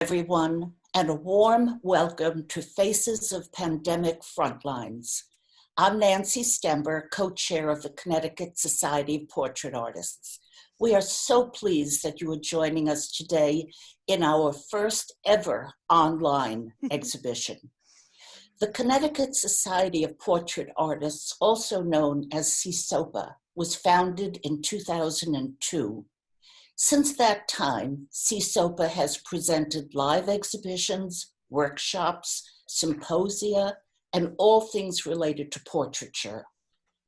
Everyone, and a warm welcome to Faces of Pandemic Frontlines. I'm Nancy Stember, co-chair of the Connecticut Society of Portrait Artists. We are so pleased that you are joining us today in our first ever online exhibition. The Connecticut Society of Portrait Artists, also known as CSOPA, was founded in 2002. Since that time, CSOPA has presented live exhibitions, workshops, symposia, and all things related to portraiture.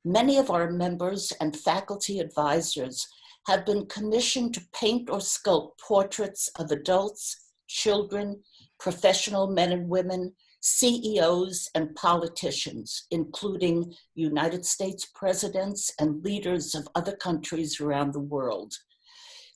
Many of our members and faculty advisors have been commissioned to paint or sculpt portraits of adults, children, professional men and women, CEOs, and politicians, including United States presidents and leaders of other countries around the world.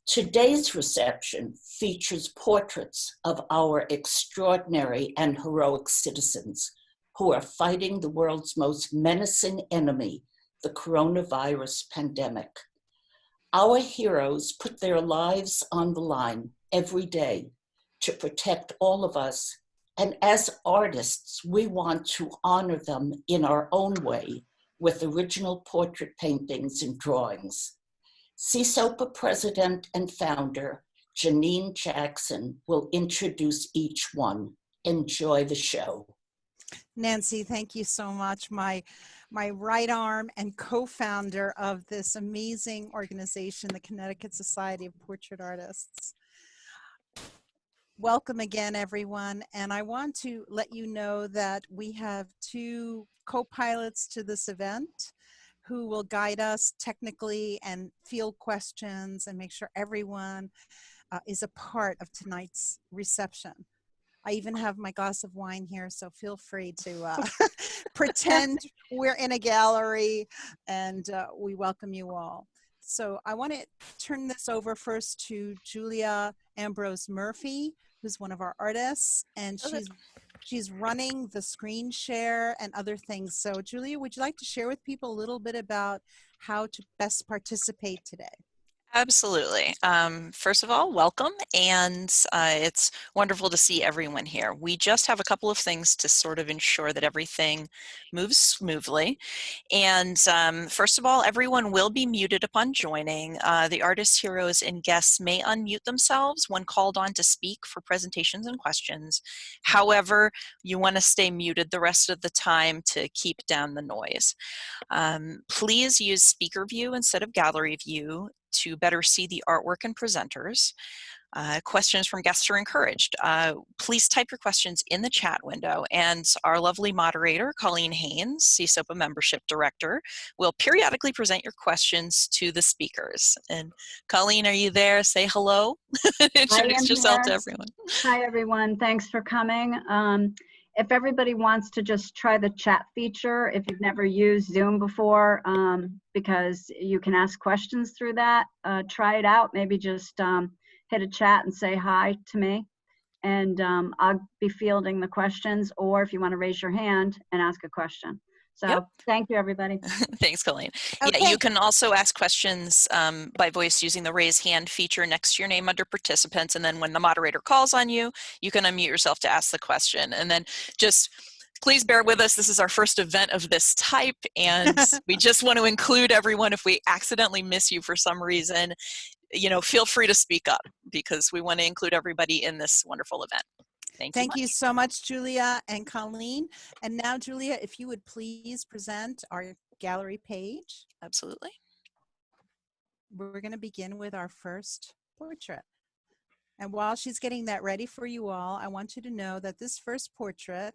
Today's reception features portraits of our extraordinary and heroic citizens who are fighting the world's most menacing enemy, the coronavirus pandemic. Our heroes put their lives on the line every day to protect all of us, and as artists, we want to honor them in our own way with original portrait paintings and drawings. CSOPA President and Founder, Janine Jackson, will introduce each one. Enjoy the show. Nancy, thank you so much. My right arm and co-founder of this amazing organization, the Connecticut Society of Portrait Artists. Welcome again, everyone. And I want to let you know that we have two co-pilots to this event who will guide us technically and field questions and make sure everyone is a part of tonight's reception. I even have my glass of wine here, so feel free to pretend we're in a gallery, and we welcome you all. So I want to turn this over first to Julia Ambrose Murphy, who's one of our artists, and she's running the screen share and other things. So Julia, would you like to share with people a little bit about how to best participate today? Absolutely. First of all, welcome, and it's wonderful to see everyone here. We just have a couple of things to sort of ensure that everything moves smoothly. And first of all, everyone will be muted upon joining. The artists, heroes, and guests may unmute themselves when called on to speak for presentations and questions. However, you want to stay muted the rest of the time to keep down the noise. Please use speaker view instead of gallery view to better see the artwork and presenters. Questions from guests are encouraged. Please type your questions in the chat window, and our lovely moderator, Colleen Haynes, CSOPA Membership Director, will periodically present your questions to the speakers. And Colleen, are you there? Say hello. Introduce yourself to everyone. Hi, everyone. Thanks for coming. If everybody wants to just try the chat feature, if you've never used Zoom before, because you can ask questions through that, try it out. Maybe just hit a chat and say hi to me, and I'll be fielding the questions, or if you want to raise your hand and ask a question. So Thank you, everybody. Thanks, Colleen. Okay. Yeah, you can also ask questions by voice using the raise hand feature next to your name under participants. And then when the moderator calls on you, you can unmute yourself to ask the question. And then just please bear with us. This is our first event of this type. And we just want to include everyone. If we accidentally miss you for some reason, you know, feel free to speak up, because we want to include everybody in this wonderful event. Thank you so much, Julia and Colleen. And now, Julia, if you would please present our gallery page. Absolutely. We're going to begin with our first portrait. And while she's getting that ready for you all, I want you to know that this first portrait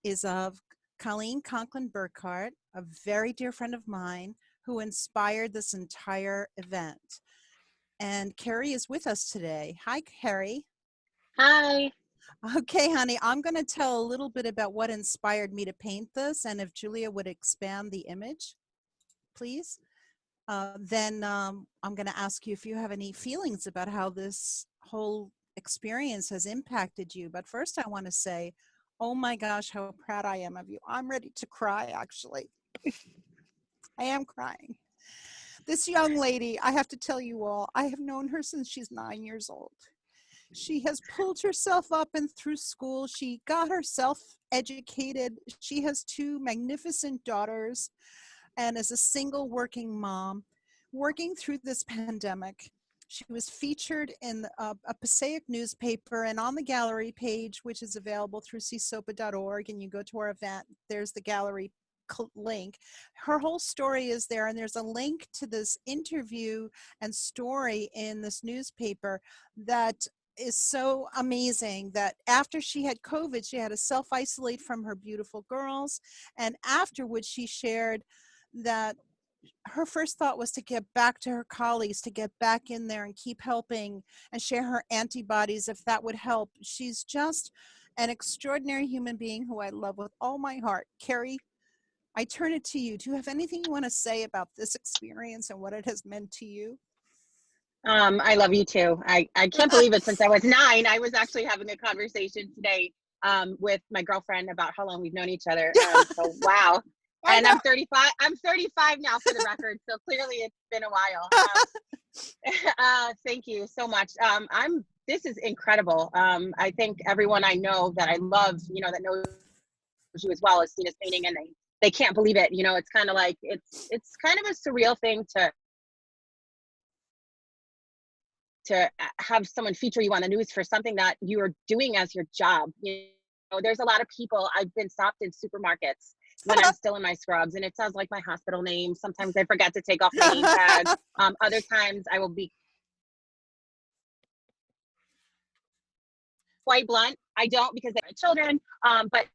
is of Colleen Conklin Burkhart, a very dear friend of mine who inspired this entire event. And Carrie is with us today. Hi, Carrie. Hi. Okay, honey, I'm going to tell a little bit about what inspired me to paint this, and if Julia would expand the image, please. Then I'm going to ask you if you have any feelings about how this whole experience has impacted you. But first, I want to say, oh my gosh, how proud I am of you. I'm ready to cry, actually. I am crying. This young lady, I have to tell you all, I have known her since she's 9 years old. She has pulled herself up and through school. She got herself educated. She has two magnificent daughters and is a single working mom working through this pandemic. She was featured in a Passaic newspaper and on the gallery page, which is available through csopa.org, and you go to our event, there's the gallery link. Her whole story is there, and there's a link to this interview and story in this newspaper that is so amazing, that after she had COVID, she had to self-isolate from her beautiful girls, and afterwards she shared that her first thought was to get back to her colleagues, to get back in there and keep helping and share her antibodies if that would help. She's just an extraordinary human being who I love with all my heart. Carrie, I turn it to you. Do you have anything you want to say about this experience and what it has meant to you? I love you too. I can't believe it. Since I was 9, I was actually having a conversation today with my girlfriend about how long we've known each other. So wow. And I'm 35. I'm 35 now, for the record. So clearly it's been a while. Thank you so much. This is incredible. I think everyone I know that I love, that knows you as well, has seen this painting, and they can't believe it. It's kind of like, it's kind of a surreal thing to have someone feature you on the news for something that you are doing as your job. There's a lot of people. I've been stopped in supermarkets when I'm still in my scrubs, and it sounds like my hospital name. Sometimes I forget to take off my name tag. Other times I will be quite blunt. I don't, because they have children. But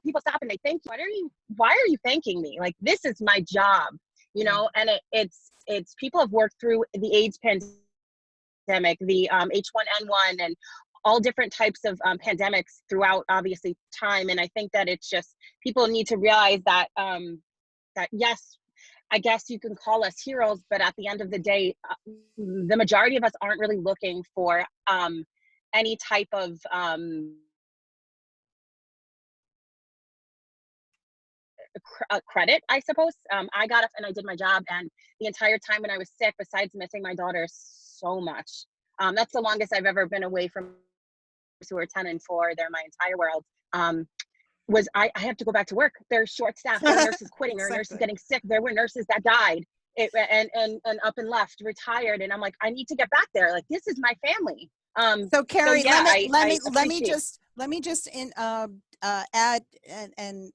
people stop and they thank you. Why are you thanking me? Like, this is my job, and it's people have worked through the AIDS pandemic, the H1N1, and all different types of pandemics throughout, obviously, time. And I think that it's just, people need to realize that, that yes, I guess you can call us heroes, but at the end of the day, the majority of us aren't really looking for any type of credit, I suppose. I got up and I did my job, and the entire time when I was sick, besides missing my daughter so much, that's the longest I've ever been away from who are 10 and 4. They're my entire world. Was I have to go back to work. There's short staff. There are nurses quitting. There are nurses getting sick. There were nurses that died and up and left, retired. And I'm like, I need to get back there. Like, this is my family. So Carrie, so yeah, let me just add and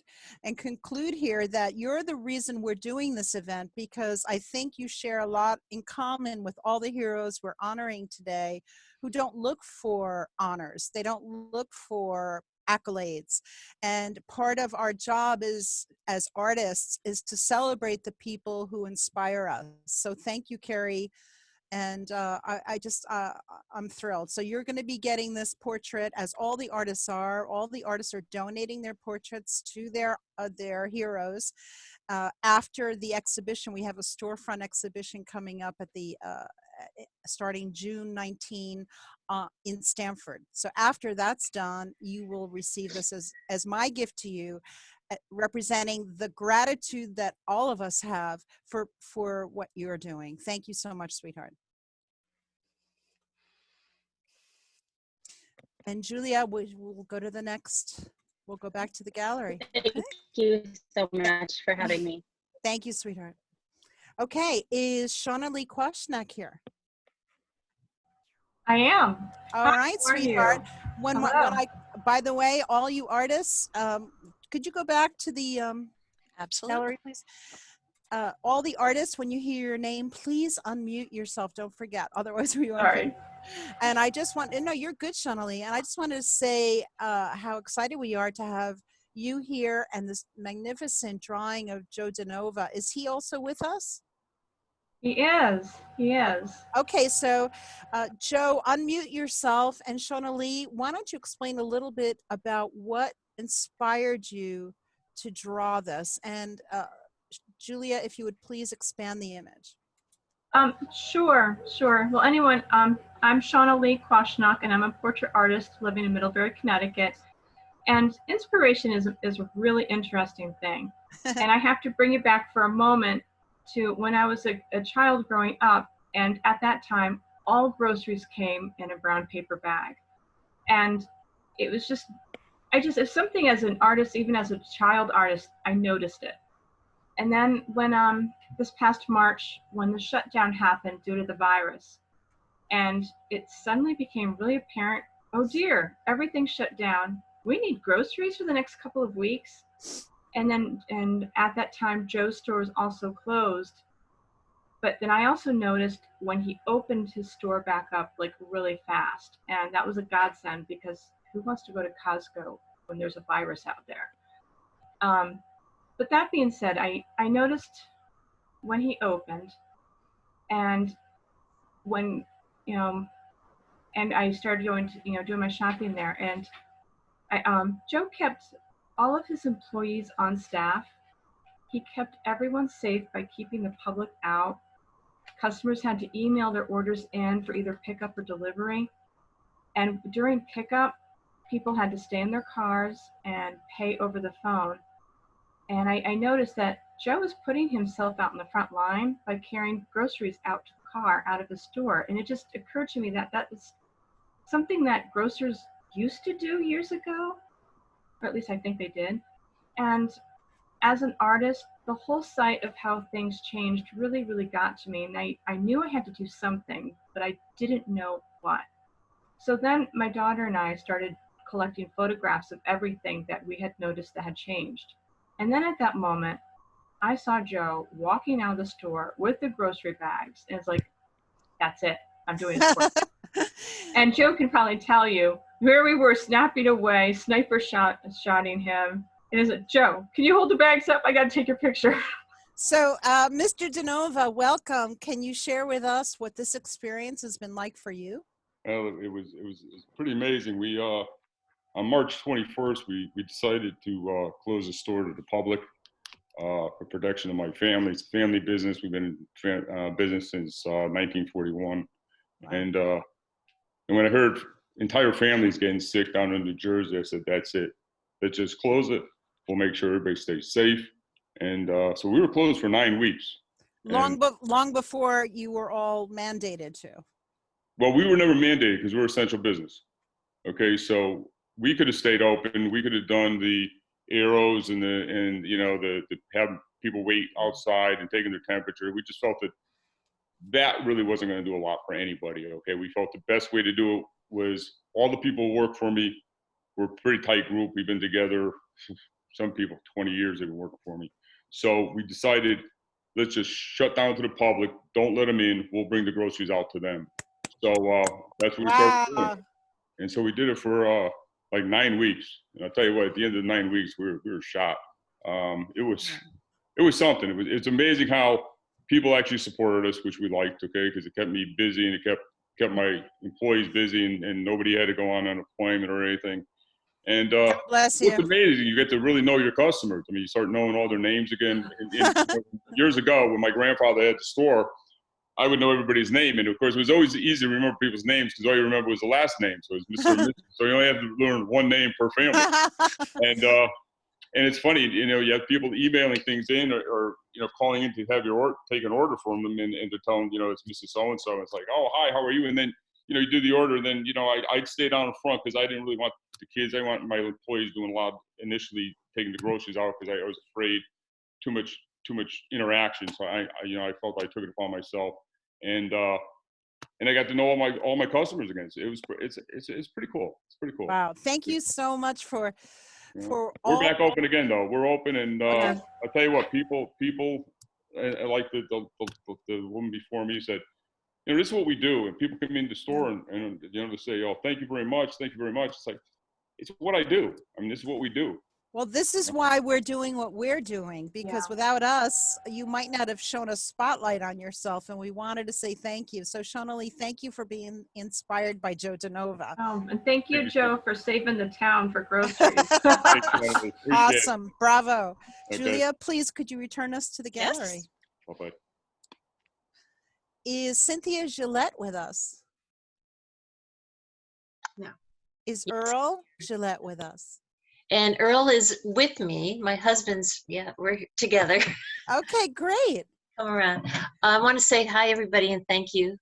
conclude here that you're the reason we're doing this event, because I think you share a lot in common with all the heroes we're honoring today, who don't look for honors. They don't look for accolades. And part of our job is, as artists, is to celebrate the people who inspire us. So thank you, Carrie. And I'm thrilled. So you're going to be getting this portrait, as all the artists are. All the artists are donating their portraits to their heroes. After the exhibition, we have a storefront exhibition coming up at the starting June 19 in Stamford. So after that's done, you will receive this as my gift to you, representing the gratitude that all of us have for what you're doing. Thank you so much, sweetheart. And Julia, we'll go to the next. We'll go back to the gallery. Thank you so much for having me. Thank you, sweetheart. Okay, is Shauna Lee Kwashnak here? I am. All right, sweetheart. By the way, all you artists, could you go back to the Absolutely. gallery, please? All the artists, when you hear your name, please unmute yourself. Don't forget, otherwise we won't. Sorry. And I just want, no, you're good, Shauna Lee. And I just wanted to say how excited we are to have you here, and this magnificent drawing of Joe DeNova. Is he also with us? He is. He is. Okay, so Joe, unmute yourself. And Shauna Lee, why don't you explain a little bit about what inspired you to draw this? And Julia, if you would please expand the image. Sure. Well, I'm Shauna Lee Kwashnak, and I'm a portrait artist living in Middlebury, Connecticut. And inspiration is a really interesting thing. And I have to bring it back for a moment to when I was a child growing up. And at that time, all groceries came in a brown paper bag. And it was just, it's something as an artist, even as a child artist, I noticed it. And then when this past March, when the shutdown happened due to the virus, and it suddenly became really apparent, oh dear, everything shut down. We need groceries for the next couple of weeks. And at that time, Joe's stores also closed. But then I also noticed when he opened his store back up, like really fast. And that was a godsend, because who wants to go to Costco when there's a virus out there? But that being said, I noticed when he opened, and when, and I started going to, doing my shopping there, and Joe kept all of his employees on staff. He kept everyone safe by keeping the public out. Customers had to email their orders in for either pickup or delivery. And during pickup, people had to stay in their cars and pay over the phone. And I noticed that Joe was putting himself out in the front line by carrying groceries out to the car, out of the store. And it just occurred to me that that is something that grocers used to do years ago, or at least I think they did. And as an artist, the whole sight of how things changed really, really got to me. And I knew I had to do something, but I didn't know what. So then my daughter and I started collecting photographs of everything that we had noticed that had changed. And then at that moment, I saw Joe walking out of the store with the grocery bags. And it's like, that's it. I'm doing it. And Joe can probably tell you where we were snapping away, sniper shotting him. And is it, Joe, can you hold the bags up? I got to take your picture. So, Mr. DeNova, welcome. Can you share with us what this experience has been like for you? Well, it was pretty amazing. We on March 21st, we decided to close the store to the public for protection of my family. It's a family business. We've been in business since 1941. Wow. And when I heard entire families getting sick down in New Jersey, I said, that's it. Let's just close it. We'll make sure everybody stays safe. And so we were closed for 9 weeks. Long before you were all mandated to. Well, we were never mandated because we were essential business. Okay, so we could have stayed open. We could have done the arrows and the have people wait outside and taking their temperature. We just felt that really wasn't going to do a lot for anybody. Okay, we felt the best way to do it was all the people who work for me. We're a pretty tight group. We've been together, some people 20 years they've been working for me. So we decided, let's just shut down to the public. Don't let them in. We'll bring the groceries out to them. So that's what we started doing. And so we did it for like 9 weeks. And I'll tell you what, at the end of the 9 weeks, we were shot. It was something. It's amazing how people actually supported us, which we liked, okay, because it kept me busy and it kept my employees busy, and nobody had to go on unemployment or anything. And God bless you. It's amazing. You get to really know your customers. I mean, you start knowing all their names again. And years ago, when my grandfather had the store, I would know everybody's name. And of course, it was always easy to remember people's names because all you remember was the last name. So it was Mr. and Mrs. So you only have to learn one name per family. And it's funny, you have people emailing things in or calling in to have take an order from them, and they're telling, it's Mrs. So-and-so. It's like, oh, hi, how are you? And then, you do the order, and then, I'd stay down in front because I didn't really want the kids. I want my employees doing a lot initially taking the groceries out because I was afraid too much interaction. So I felt I took it upon myself, and I got to know all my customers again. So it's pretty cool. It's pretty cool. Wow. Thank you so much for we're back open again, though. We're open, and I'll tell you what, people like the woman before me said, this is what we do, and people come in the store and they say, oh, thank you very much. It's like, it's what I do. I mean, this is what we do. Well, this is why we're doing what we're doing, because without us, you might not have shown a spotlight on yourself, and we wanted to say thank you. So, Shonali, thank you for being inspired by Joe DeNova. And thank you, Joe, for saving the town for groceries. Awesome. Bravo. Okay. Julia, please, could you return us to the gallery? Yes. Okay. Is Cynthia Gillette with us? No. Is Earl Gillette with us? And Earl is with me. My husband's, we're together. Okay, great. Come around. I want to say hi, everybody, and thank you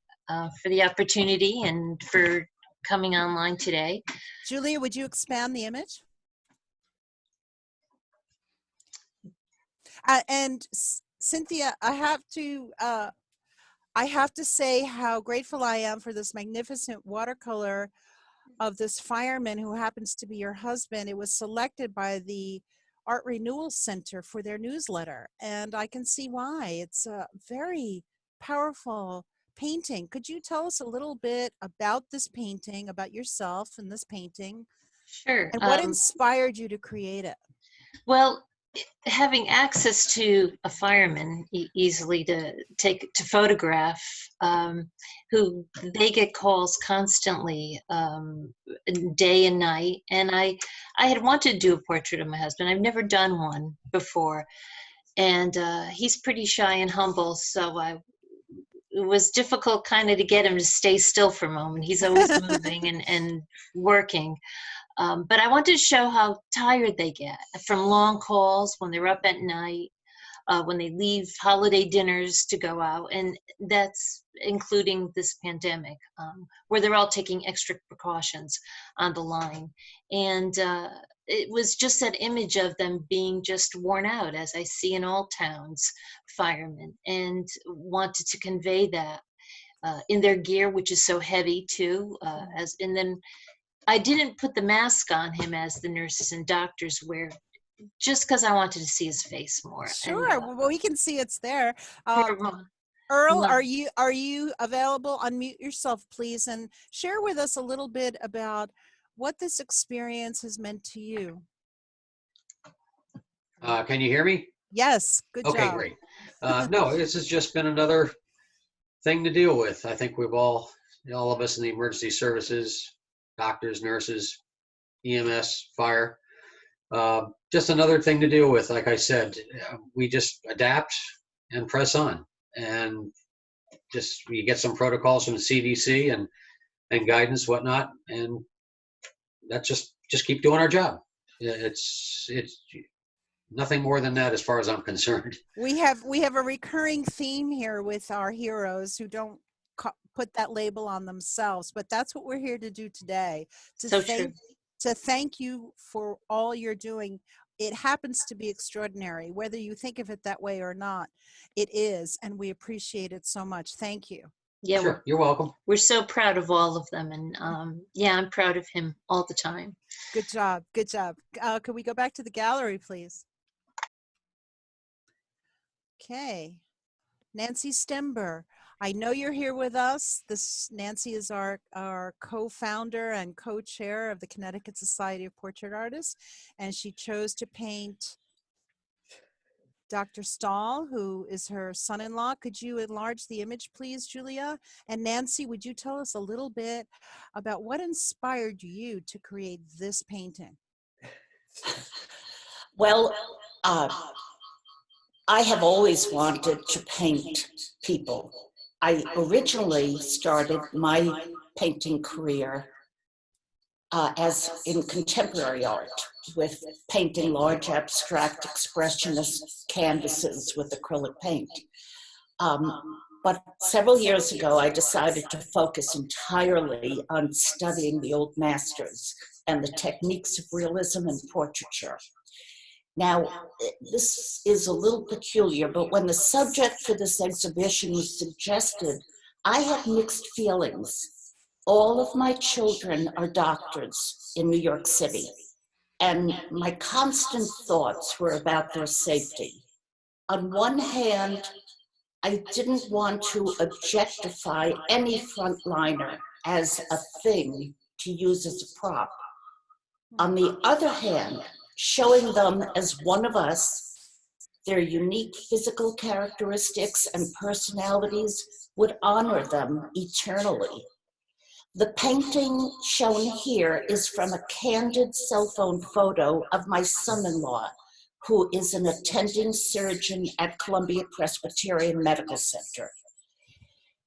for the opportunity and for coming online today. Julia, would you expand the image? Cynthia, I have to say how grateful I am for this magnificent watercolor of this fireman who happens to be your husband. It was selected by the Art Renewal Center for their newsletter, and I can see why. It's a very powerful painting. Could you tell us a little bit about this painting, about yourself and this painting, Sure. and what inspired you to create it? Well, having access to a fireman easily to photograph, who they get calls constantly, day and night, and I had wanted to do a portrait of my husband. I've never done one before, and he's pretty shy and humble, so it was difficult kind of to get him to stay still for a moment. He's always moving and working. But I wanted to show how tired they get from long calls, when they're up at night, when they leave holiday dinners to go out, and that's including this pandemic, where they're all taking extra precautions on the line. And it was just that image of them being just worn out, as I see in all towns, firemen, and wanted to convey that in their gear, which is so heavy too, and then I didn't put the mask on him as the nurses and doctors wear, just because I wanted to see his face more. Sure. And, well, we can see it's there. Earl, are you available? Unmute yourself, please, and share with us a little bit about what this experience has meant to you. Can you hear me? Yes. Good job. Okay, great. No, this has just been another thing to deal with. I think we've all of us in the emergency services, doctors, nurses, EMS, fire, just another thing to deal with. Like I said, we just adapt and press on, and just we get some protocols from the CDC and guidance, whatnot, and that's just keep doing our job. It's nothing more than that as far as I'm concerned. We have a recurring theme here with our heroes who don't put that label on themselves, but that's what we're here to do today, to thank you for all you're doing. It happens to be extraordinary, whether you think of it that way or not. It is, and we appreciate it so much. Thank you. Yeah, sure, you're welcome. We're so proud of all of them, and yeah, I'm proud of him all the time. Good job. Good job. Could we go back to the gallery, please? Okay. Nancy Stember, I know you're here with us. Nancy is our co-founder and co-chair of the Connecticut Society of Portrait Artists, and she chose to paint Dr. Stahl, who is her son-in-law. Could you enlarge the image, please, Julia? And Nancy, would you tell us a little bit about what inspired you to create this painting? Well, I have always wanted to paint people. I originally started my painting career as in contemporary art, with painting large abstract expressionist canvases with acrylic paint. But several years ago, I decided to focus entirely on studying the old masters and the techniques of realism and portraiture. Now, this is a little peculiar, but when the subject for this exhibition was suggested, I had mixed feelings. All of my children are doctors in New York City, and my constant thoughts were about their safety. On one hand, I didn't want to objectify any frontliner as a thing to use as a prop. On the other hand, showing them as one of us, their unique physical characteristics and personalities would honor them eternally. The painting shown here is from a candid cell phone photo of my son-in-law, who is an attending surgeon at Columbia Presbyterian Medical Center.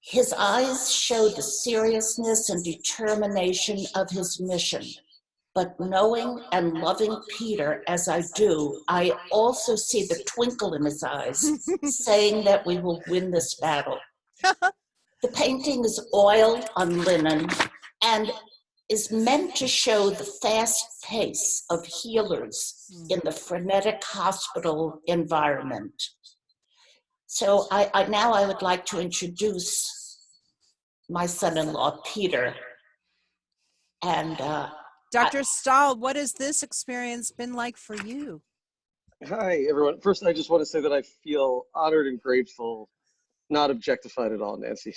His eyes show the seriousness and determination of his mission. But knowing and loving Peter as I do, I also see the twinkle in his eyes, saying that we will win this battle. The painting is oil on linen and is meant to show the fast pace of healers in the frenetic hospital environment. So now I would like to introduce my son-in-law, Peter. And Dr. Stahl, what has this experience been like for you? Hi, everyone. First, I just want to say that I feel honored and grateful, not objectified at all, Nancy.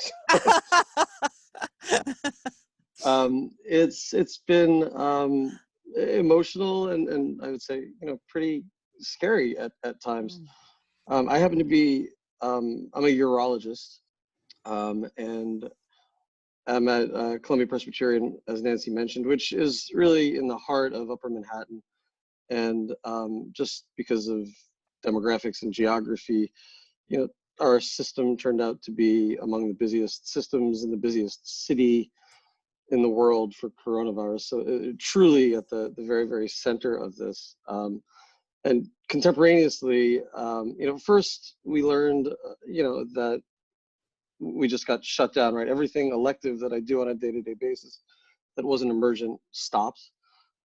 It's been emotional and I would say, pretty scary at times. I happen to be, I'm a urologist, and I'm at Columbia Presbyterian, as Nancy mentioned, which is really in the heart of Upper Manhattan. And just because of demographics and geography, our system turned out to be among the busiest systems in the busiest city in the world for coronavirus. So truly at the very, very center of this. And contemporaneously, first we learned, that we just got shut down, right? Everything elective that I do on a day-to-day basis that wasn't emergent stopped.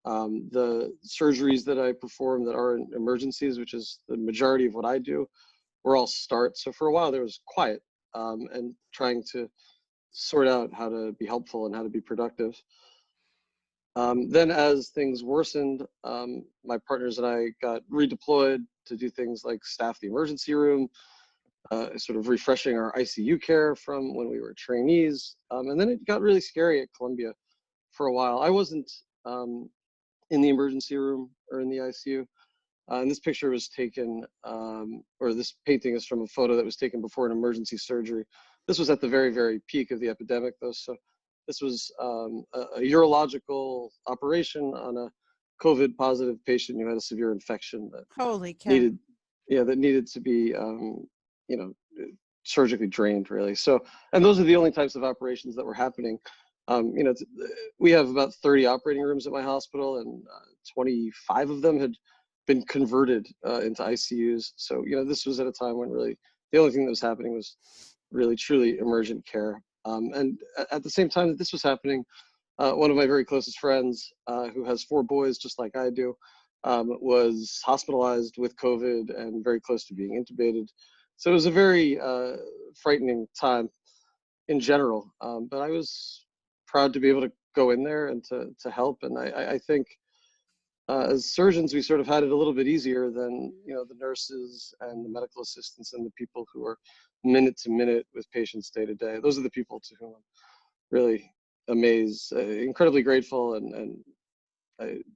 The surgeries that I perform that are in emergencies, which is the majority of what I do, were all start. So for a while there was quiet and trying to sort out how to be helpful and how to be productive. Then as things worsened, my partners and I got redeployed to do things like staff the emergency room, sort of refreshing our ICU care from when we were trainees. And then it got really scary at Columbia for a while. I wasn't in the emergency room or in the ICU. And this picture was taken, or this painting is from a photo that was taken before an emergency surgery. This was at the very, very peak of the epidemic though. So this was a urological operation on a COVID positive patient who had a severe infection that Holy cow. needed to be, surgically drained really. So, and those are the only types of operations that were happening. We have about 30 operating rooms at my hospital, and 25 of them had been converted into ICUs. So, this was at a time when really the only thing that was happening was really truly emergent care. And at the same time that this was happening, one of my very closest friends, who has 4 boys just like I do, was hospitalized with COVID and very close to being intubated. So it was a very frightening time in general, but I was proud to be able to go in there and to help. And I think as surgeons, we sort of had it a little bit easier than, the nurses and the medical assistants and the people who are minute to minute with patients day to day. Those are the people to whom I'm really amazed, incredibly grateful, and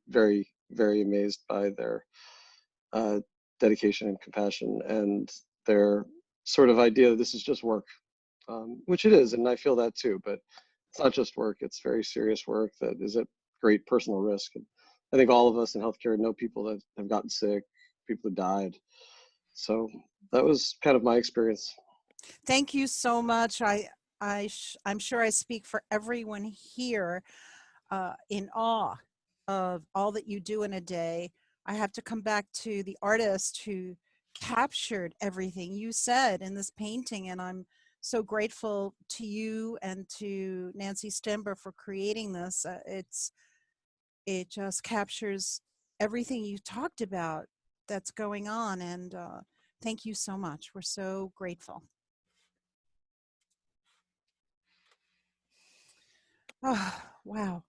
very, very amazed by their dedication and compassion and their sort of idea that this is just work, which it is, and I feel that too, but it's not just work, it's very serious work that is at great personal risk. And I think all of us in healthcare know people that have gotten sick, people who died. So that was kind of my experience. Thank you so much. I'm sure I speak for everyone here in awe of all that you do in a day. I have to come back to the artist who captured everything you said in this painting, and I'm so grateful to you and to Nancy Stember for creating this. It just captures everything you talked about that's going on, and thank you so much. We're so grateful. Oh, wow.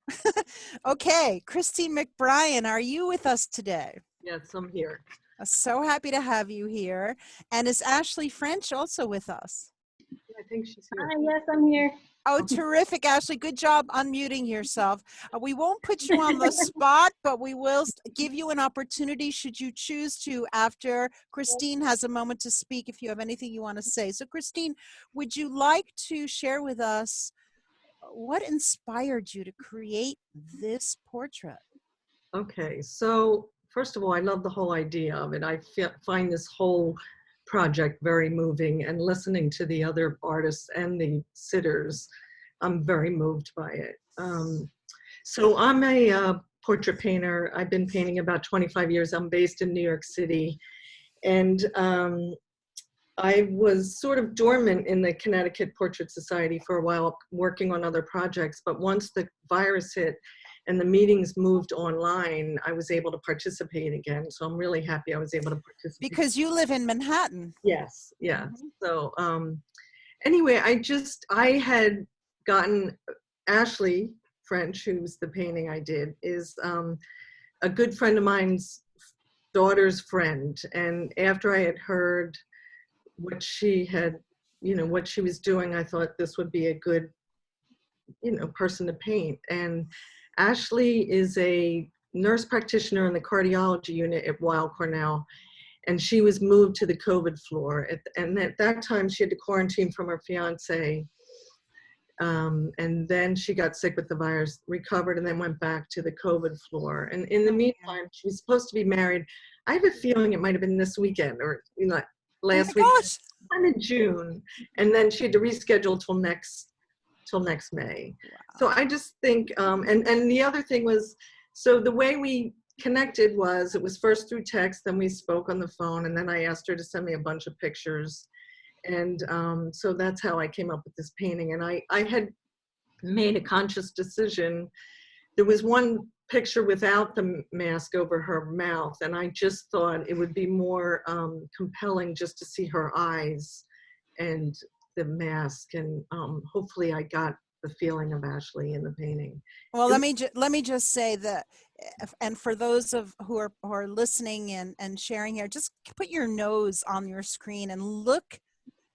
Okay, Christine McBrien, are you with us today? Yes, I'm here. So happy to have you here. And is Ashley French also with us? I think she's here. Hi, yes, I'm here. Oh, terrific, Ashley. Good job unmuting yourself. We won't put you on the spot, but we will give you an opportunity should you choose to after Christine has a moment to speak if you have anything you want to say. So Christine, would you like to share with us what inspired you to create this portrait? Okay, so first of all, I love the whole idea of it. I find this whole project very moving, and listening to the other artists and the sitters, I'm very moved by it. So I'm a portrait painter. I've been painting about 25 years. I'm based in New York City, and I was sort of dormant in the Connecticut Portrait Society for a while, working on other projects, but once the virus hit and the meetings moved online, I was able to participate again. So I'm really happy I was able to participate. Because you live in Manhattan. Yes, yeah. So anyway, I had gotten Ashley French, who's the painting I did, is a good friend of mine's daughter's friend. And after I had heard what she had, what she was doing, I thought this would be a good, person to paint. And Ashley is a nurse practitioner in the cardiology unit at Weill Cornell. And she was moved to the COVID floor. And at that time, she had to quarantine from her fiance. And then she got sick with the virus, recovered, and then went back to the COVID floor. And in the meantime, she was supposed to be married. I have a feeling it might have been this weekend or last week, kind of June. And then she had to reschedule till next May. Wow. So I just think, and the other thing was, so the way we connected was, it was first through text, then we spoke on the phone, and then I asked her to send me a bunch of pictures. And so that's how I came up with this painting. And I had made a conscious decision. There was one picture without the mask over her mouth, and I just thought it would be more compelling just to see her eyes and the mask. And hopefully I got the feeling of Ashley in the painting. Well, let me just say that, and for those who are listening and sharing here, just put your nose on your screen and look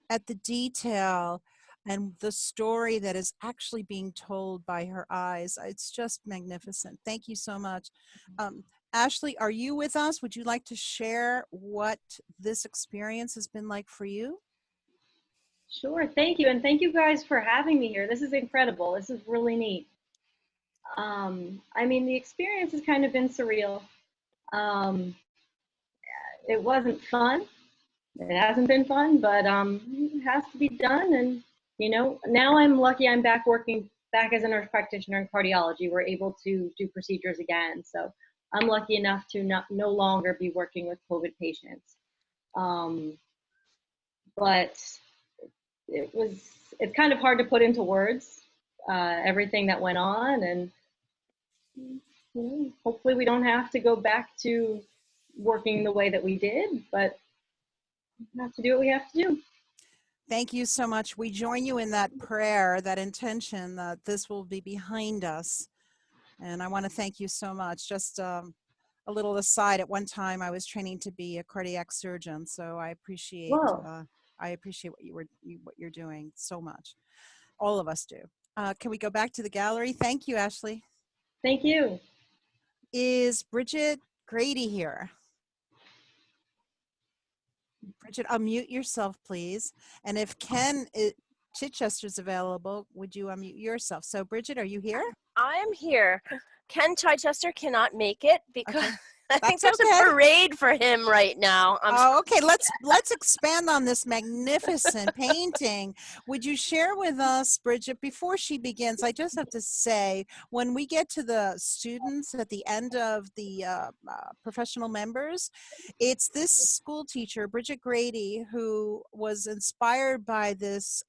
at the detail and the story that is actually being told by her eyes. It's just magnificent. Thank you so much. Ashley, are you with us? Would you like to share what this experience has been like for you? Sure, thank you. And thank you guys for having me here. This is incredible. This is really neat. I mean, the experience has kind of been surreal. It wasn't fun. It hasn't been fun, but it has to be done. And, now I'm lucky I'm working back as a nurse practitioner in cardiology. We're able to do procedures again. So I'm lucky enough to no longer be working with COVID patients. But it's kind of hard to put into words, everything that went on. And hopefully we don't have to go back to working the way that we did, but we have to do what we have to do. Thank you so much. We join you in that prayer, that intention that this will be behind us. And I want to thank you so much. Just a little aside, at one time I was training to be a cardiac surgeon, so I appreciate what you're doing so much. All of us do. Can we go back to the gallery? Thank you, Ashley. Thank you. Is Bridget Grady here? Bridget, unmute yourself, please. And if Ken Chichester's available, would you unmute yourself? So, Bridget, are you here? I am here. Ken Chichester cannot make it because okay. I think there's a parade for him right now. Okay. Let's expand on this magnificent painting. Would you share with us, Bridget, before she begins? I just have to say, when we get to the students at the end of the professional members, it's this school teacher, Bridget Grady, who was inspired by this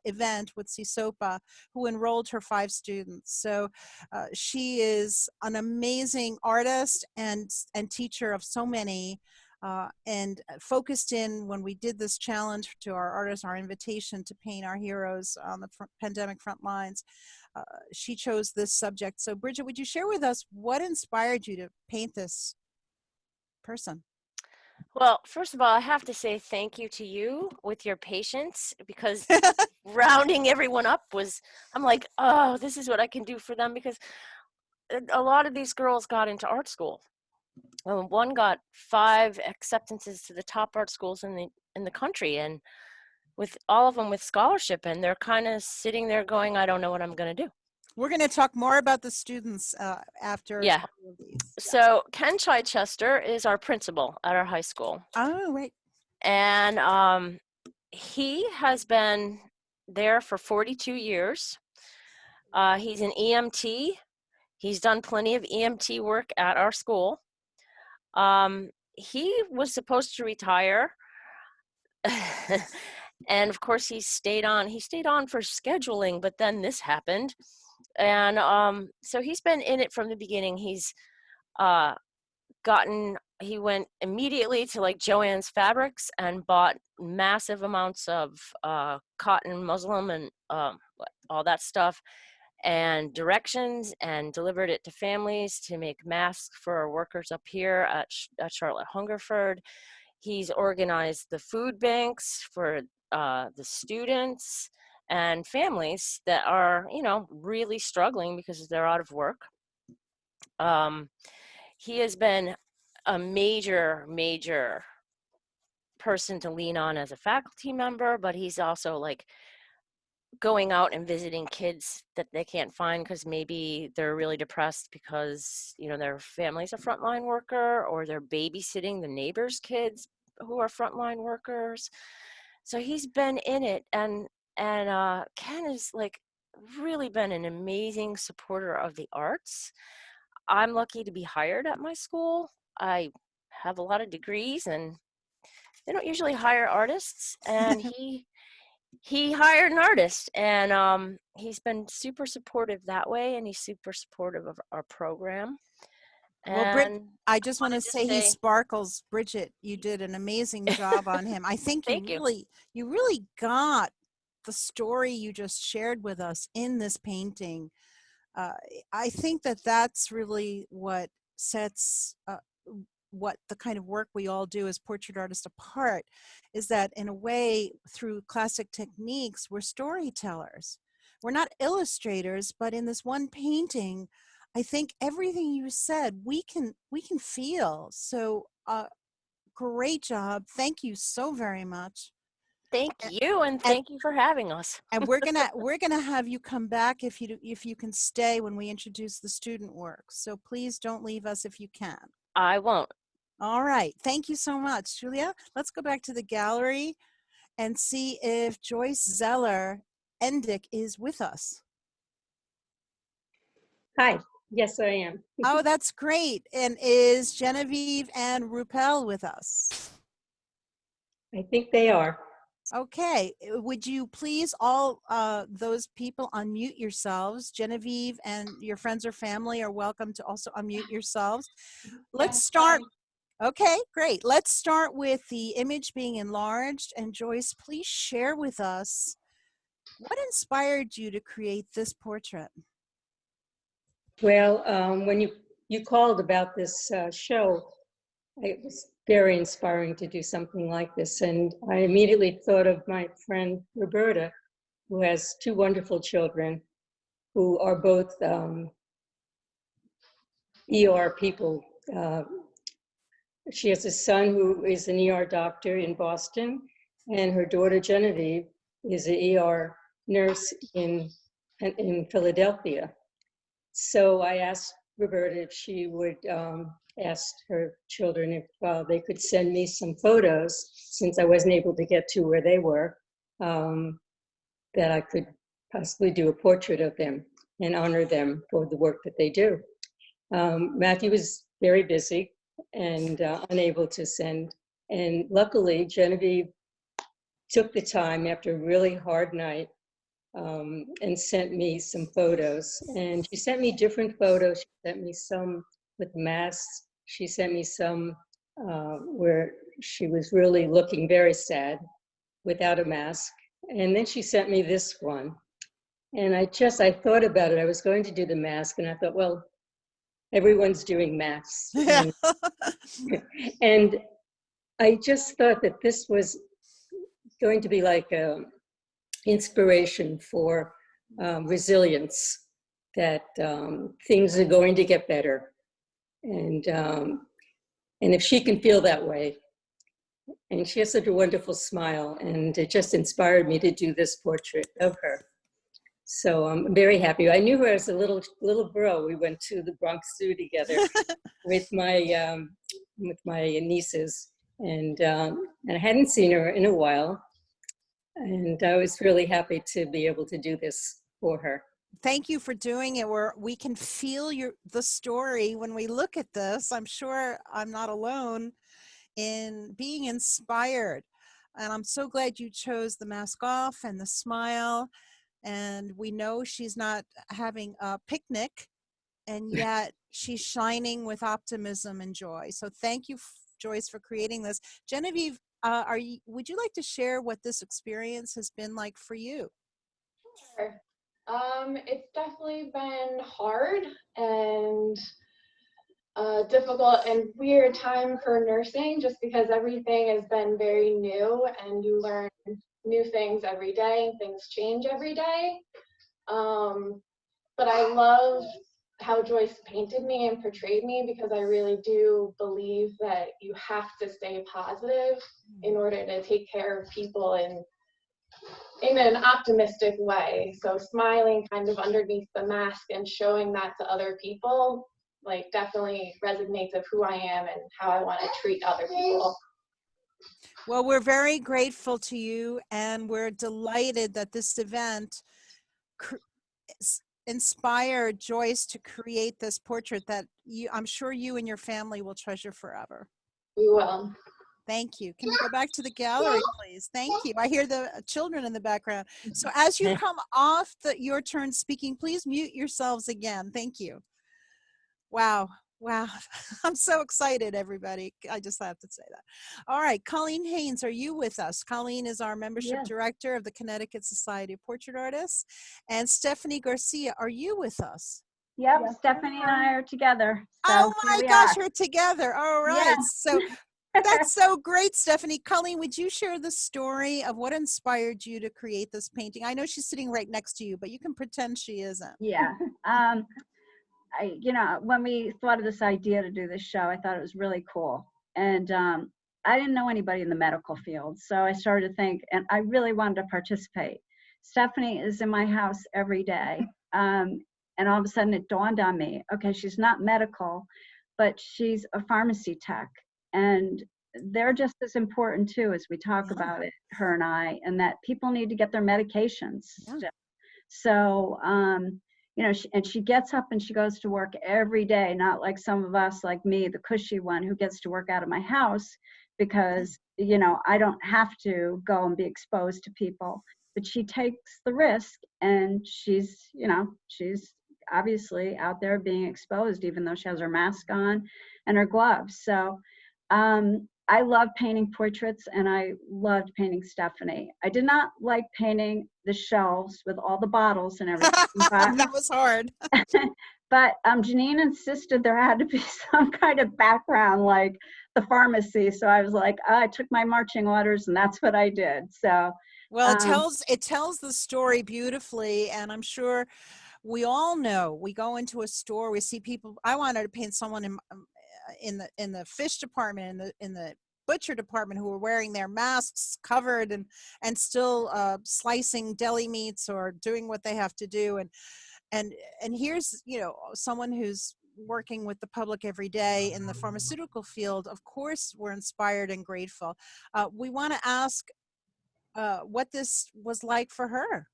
event with CSOPA, who enrolled her 5 students. So she is an amazing artist and teacher of so many, and focused in, when we did this challenge to our artists, our invitation to paint our heroes on the pandemic front lines, she chose this subject. So Bridget, would you share with us what inspired you to paint this person? Well, first of all, I have to say thank you to you with your patience, because rounding everyone up I'm like, oh, this is what I can do for them, because a lot of these girls got into art school. One got 5 acceptances to the top art schools in the country, and with all of them with scholarship, and they're kind of sitting there going, I don't know what I'm going to do. We're going to talk more about the students after all of these. So Ken Chichester is our principal at our high school. Oh, right. And he has been there for 42 years. He's an EMT. He's done plenty of EMT work at our school. He was supposed to retire and of course he stayed on for scheduling, but then this happened. And so he's been in it from the beginning. He's uh, he went immediately to like Joann's Fabrics and bought massive amounts of cotton, muslin, and all that stuff, and directions, and delivered it to families to make masks for our workers up here at Charlotte Hungerford. He's organized the food banks for the students and families that are, really struggling because they're out of work. He has been a major person to lean on as a faculty member, but he's also like going out and visiting kids that they can't find because maybe they're really depressed because their family's a frontline worker, or they're babysitting the neighbors' kids who are frontline workers. So he's been in it, and Ken has like really been an amazing supporter of the arts. I'm lucky to be hired at my school. I have a lot of degrees, and they don't usually hire artists, and he hired an artist, and he's been super supportive that way, and he's super supportive of our program. Well, Brit, And I just want to say he sparkles. Bridget, you did an amazing job on him. I think you really got the story you just shared with us in this painting. I think that's really what sets what the kind of work we all do as portrait artists apart, is that in a way, through classic techniques, we're storytellers. We're not illustrators, but in this one painting, I think everything you said, we can feel. So great job. Thank you so very much. Thank you, and thank you for having us. And we're gonna have you come back if you can stay when we introduce the student work. So please don't leave us if you can. I won't. All right. Thank you so much, Julia. Let's go back to the gallery and see if Joyce Zeller Endick is with us. Hi. Yes, I am. Oh, that's great. And is Genevieve and Rupel with us? I think they are. Okay. Would you please, all those people, unmute yourselves? Genevieve and your friends or family are welcome to also unmute yourselves. Let's start. Okay, great. Let's start with the image being enlarged. And Joyce, please share with us what inspired you to create this portrait? Well, when you called about this show, it was very inspiring to do something like this. And I immediately thought of my friend Roberta, who has two wonderful children who are both ER people. She has a son who is an ER doctor in Boston, and her daughter Genevieve is an ER nurse in Philadelphia. So I asked Roberta if she would ask her children if they could send me some photos, since I wasn't able to get to where they were, that I could possibly do a portrait of them and honor them for the work that they do. Matthew was very busy and unable to send. And luckily, Genevieve took the time after a really hard night and sent me some photos. And she sent me different photos. She sent me some with masks. She sent me some where she was really looking very sad without a mask. And then she sent me this one. And I thought about it. I was going to do the mask, and I thought, well, everyone's doing masks. And I just thought that this was going to be like an inspiration for resilience, that things are going to get better. And if she can feel that way, and she has such a wonderful smile, and it just inspired me to do this portrait of her. So I'm very happy. I knew her as a little girl. We went to the Bronx Zoo together with my nieces, and I hadn't seen her in a while, and I was really happy to be able to do this for her. Thank you for doing it. We can feel the story when we look at this. I'm sure I'm not alone in being inspired. And I'm so glad you chose the mask off and the smile. And we know she's not having a picnic, and yet she's shining with optimism and joy. So thank you, Joyce, for creating this. Genevieve, would you like to share what this experience has been like for you? Sure. It's definitely been hard and difficult and weird time for nursing, just because everything has been very new and you learn new things every day and things change every day. But I love how Joyce painted me and portrayed me, because I really do believe that you have to stay positive in order to take care of people in an optimistic way. So smiling kind of underneath the mask and showing that to other people, like, definitely resonates of who I am and how I want to treat other people. Well, we're very grateful to you, and we're delighted that this event inspired Joyce to create this portrait that I'm sure you and your family will treasure forever. You will. Thank you. Can we go back to the gallery, please? Thank you. I hear the children in the background. So as you come off your turn speaking, please mute yourselves again. Thank you. Wow. Wow. I'm so excited, everybody. I just have to say that. All right. Colleen Haynes, are you with us? Colleen is our membership director of the Connecticut Society of Portrait Artists. And Stephanie Garcia, are you with us? Yep, Stephanie and I are together. So oh my gosh, you're together. All right. Yeah. So that's so great, Stephanie. Colleen, would you share the story of what inspired you to create this painting? I know she's sitting right next to you, but you can pretend she isn't. Yeah. When we thought of this idea to do this show, I thought it was really cool. And I didn't know anybody in the medical field. So I started to think, and I really wanted to participate. Stephanie is in my house every day. And all of a sudden it dawned on me, okay, she's not medical, but she's a pharmacy tech. And they're just as important too, as we talk about it, her and I, and that people need to get their medications. Yeah. So, and she gets up and she goes to work every day, not like some of us, like me, the cushy one who gets to work out of my house because, I don't have to go and be exposed to people, but she takes the risk, and she's obviously out there being exposed, even though she has her mask on and her gloves. So I love painting portraits, and I loved painting Stephanie. I did not like painting the shelves with all the bottles and everything. That was hard. But Janine insisted there had to be some kind of background, like the pharmacy. So I was like, I took my marching orders, and that's what I did. So well, it tells the story beautifully, and I'm sure we all know. We go into a store, we see people. I wanted to paint someone in the fish department, in the butcher department, who were wearing their masks covered and still slicing deli meats or doing what they have to do. And here's someone who's working with the public every day in the pharmaceutical field. Of course, we're inspired and grateful. We want to ask what this was like for her.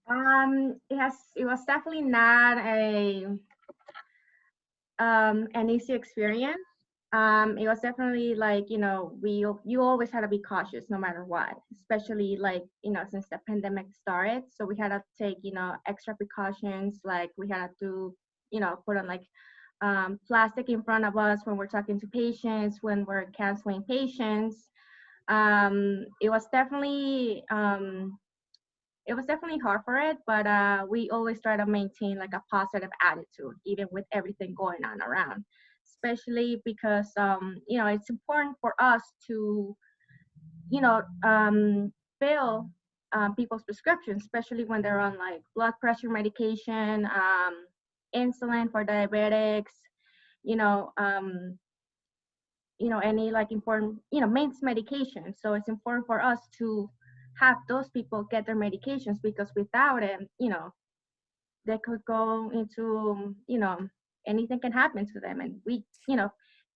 It was definitely not an easy experience. It was definitely like, you always had to be cautious no matter what, especially like, since the pandemic started. So we had to take, extra precautions, like we had to, put on like plastic in front of us when we're talking to patients, when we're counseling patients. It was definitely hard for it, but we always try to maintain like a positive attitude, even with everything going on around, especially because, it's important for us to, fill people's prescriptions, especially when they're on like blood pressure medication, insulin for diabetics, any like important, maintenance medication. So it's important for us to have those people get their medications, because without it, they could go into, anything can happen to them. And we,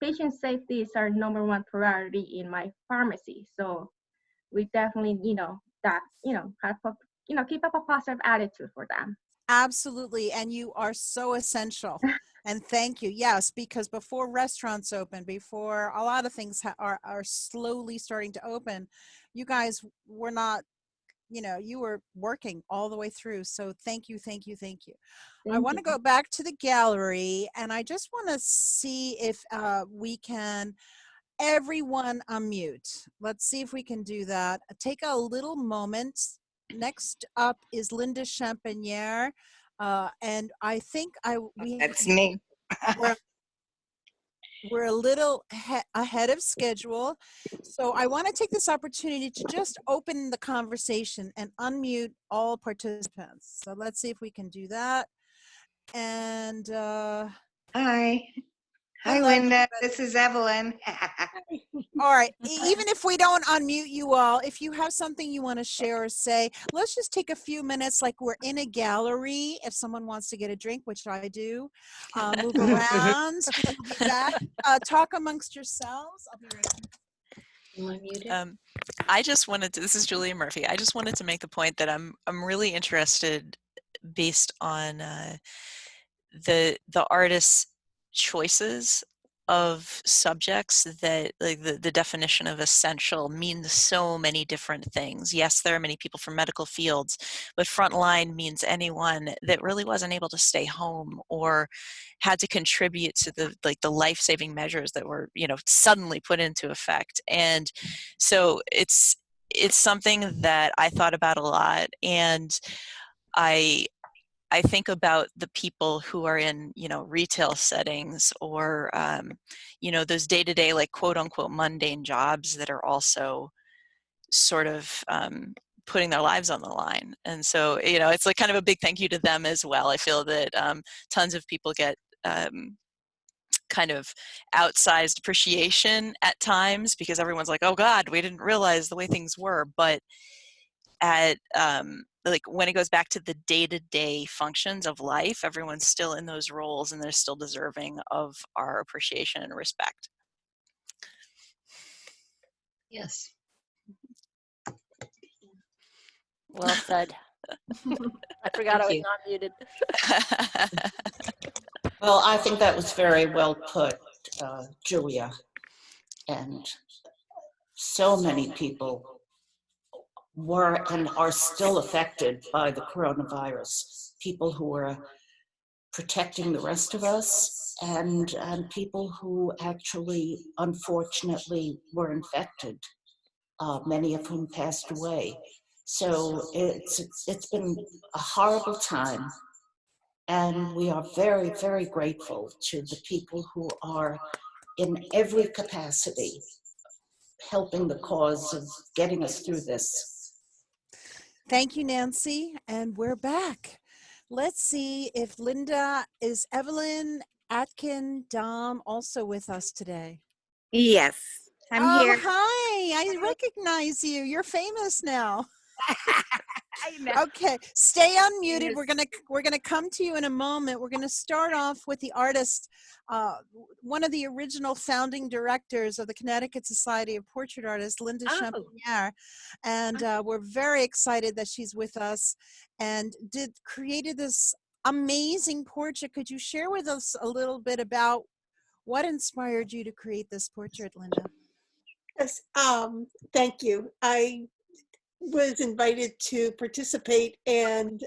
patient safety is our number one priority in my pharmacy. So we definitely, keep up a positive attitude for them. Absolutely. And you are so essential. And thank you. Yes, because before restaurants open, before a lot of things are slowly starting to open, you guys were not, you were working all the way through. So thank you, thank you, thank you. I want to go back to the gallery, and I just want to see if we can, everyone unmute. Let's see if we can do that. Take a little moment. Next up is Linda Champagnere. And I think That's me. we're a little ahead of schedule. So I want to take this opportunity to just open the conversation and unmute all participants. So let's see if we can do that. And Hi. Hi, hello, Linda. everybody. This is Evelyn. All right, even if we don't unmute you all, if you have something you want to share or say, let's just take a few minutes like we're in a gallery. If someone wants to get a drink, which I do, move around. We'll be back. Talk amongst yourselves. I'll be right back. I just wanted to, this is Julia Murphy. I just wanted to make the point that I'm really interested, based on the artist's choices of subjects, that like the definition of essential means so many different things. Yes, there are many people from medical fields, but frontline means anyone that really wasn't able to stay home or had to contribute to the life-saving measures that were, suddenly put into effect. And so it's something that I thought about a lot, and I think about the people who are in, retail settings, or, those day-to-day, like quote unquote mundane jobs that are also sort of putting their lives on the line. And so, it's like kind of a big thank you to them as well. I feel that tons of people get kind of outsized appreciation at times because everyone's like, oh God, we didn't realize the way things were. But at like when it goes back to the day-to-day functions of life, everyone's still in those roles and they're still deserving of our appreciation and respect. Yes. Well said. I forgot I was not muted. Well, I think that was very well put, Julia. And so many people were and are still affected by the coronavirus. People who are protecting the rest of us, and people who actually, unfortunately, were infected, many of whom passed away. So it's been a horrible time. And we are very, very grateful to the people who are in every capacity helping the cause of getting us through this. Thank you, Nancy. And we're back. Let's see if is Evelyn Atkin Dom also with us today? Yes, I'm here. Hi, I recognize you. You're famous now. I know. Okay, stay unmuted. Yes. We're gonna come to you in a moment. We're gonna start off with the artist, one of the original founding directors of the Connecticut Society of Portrait Artists, Linda Champagnere, and we're very excited that she's with us and created this amazing portrait. Could you share with us a little bit about what inspired you to create this portrait, Linda? Yes, thank you. I was invited to participate, and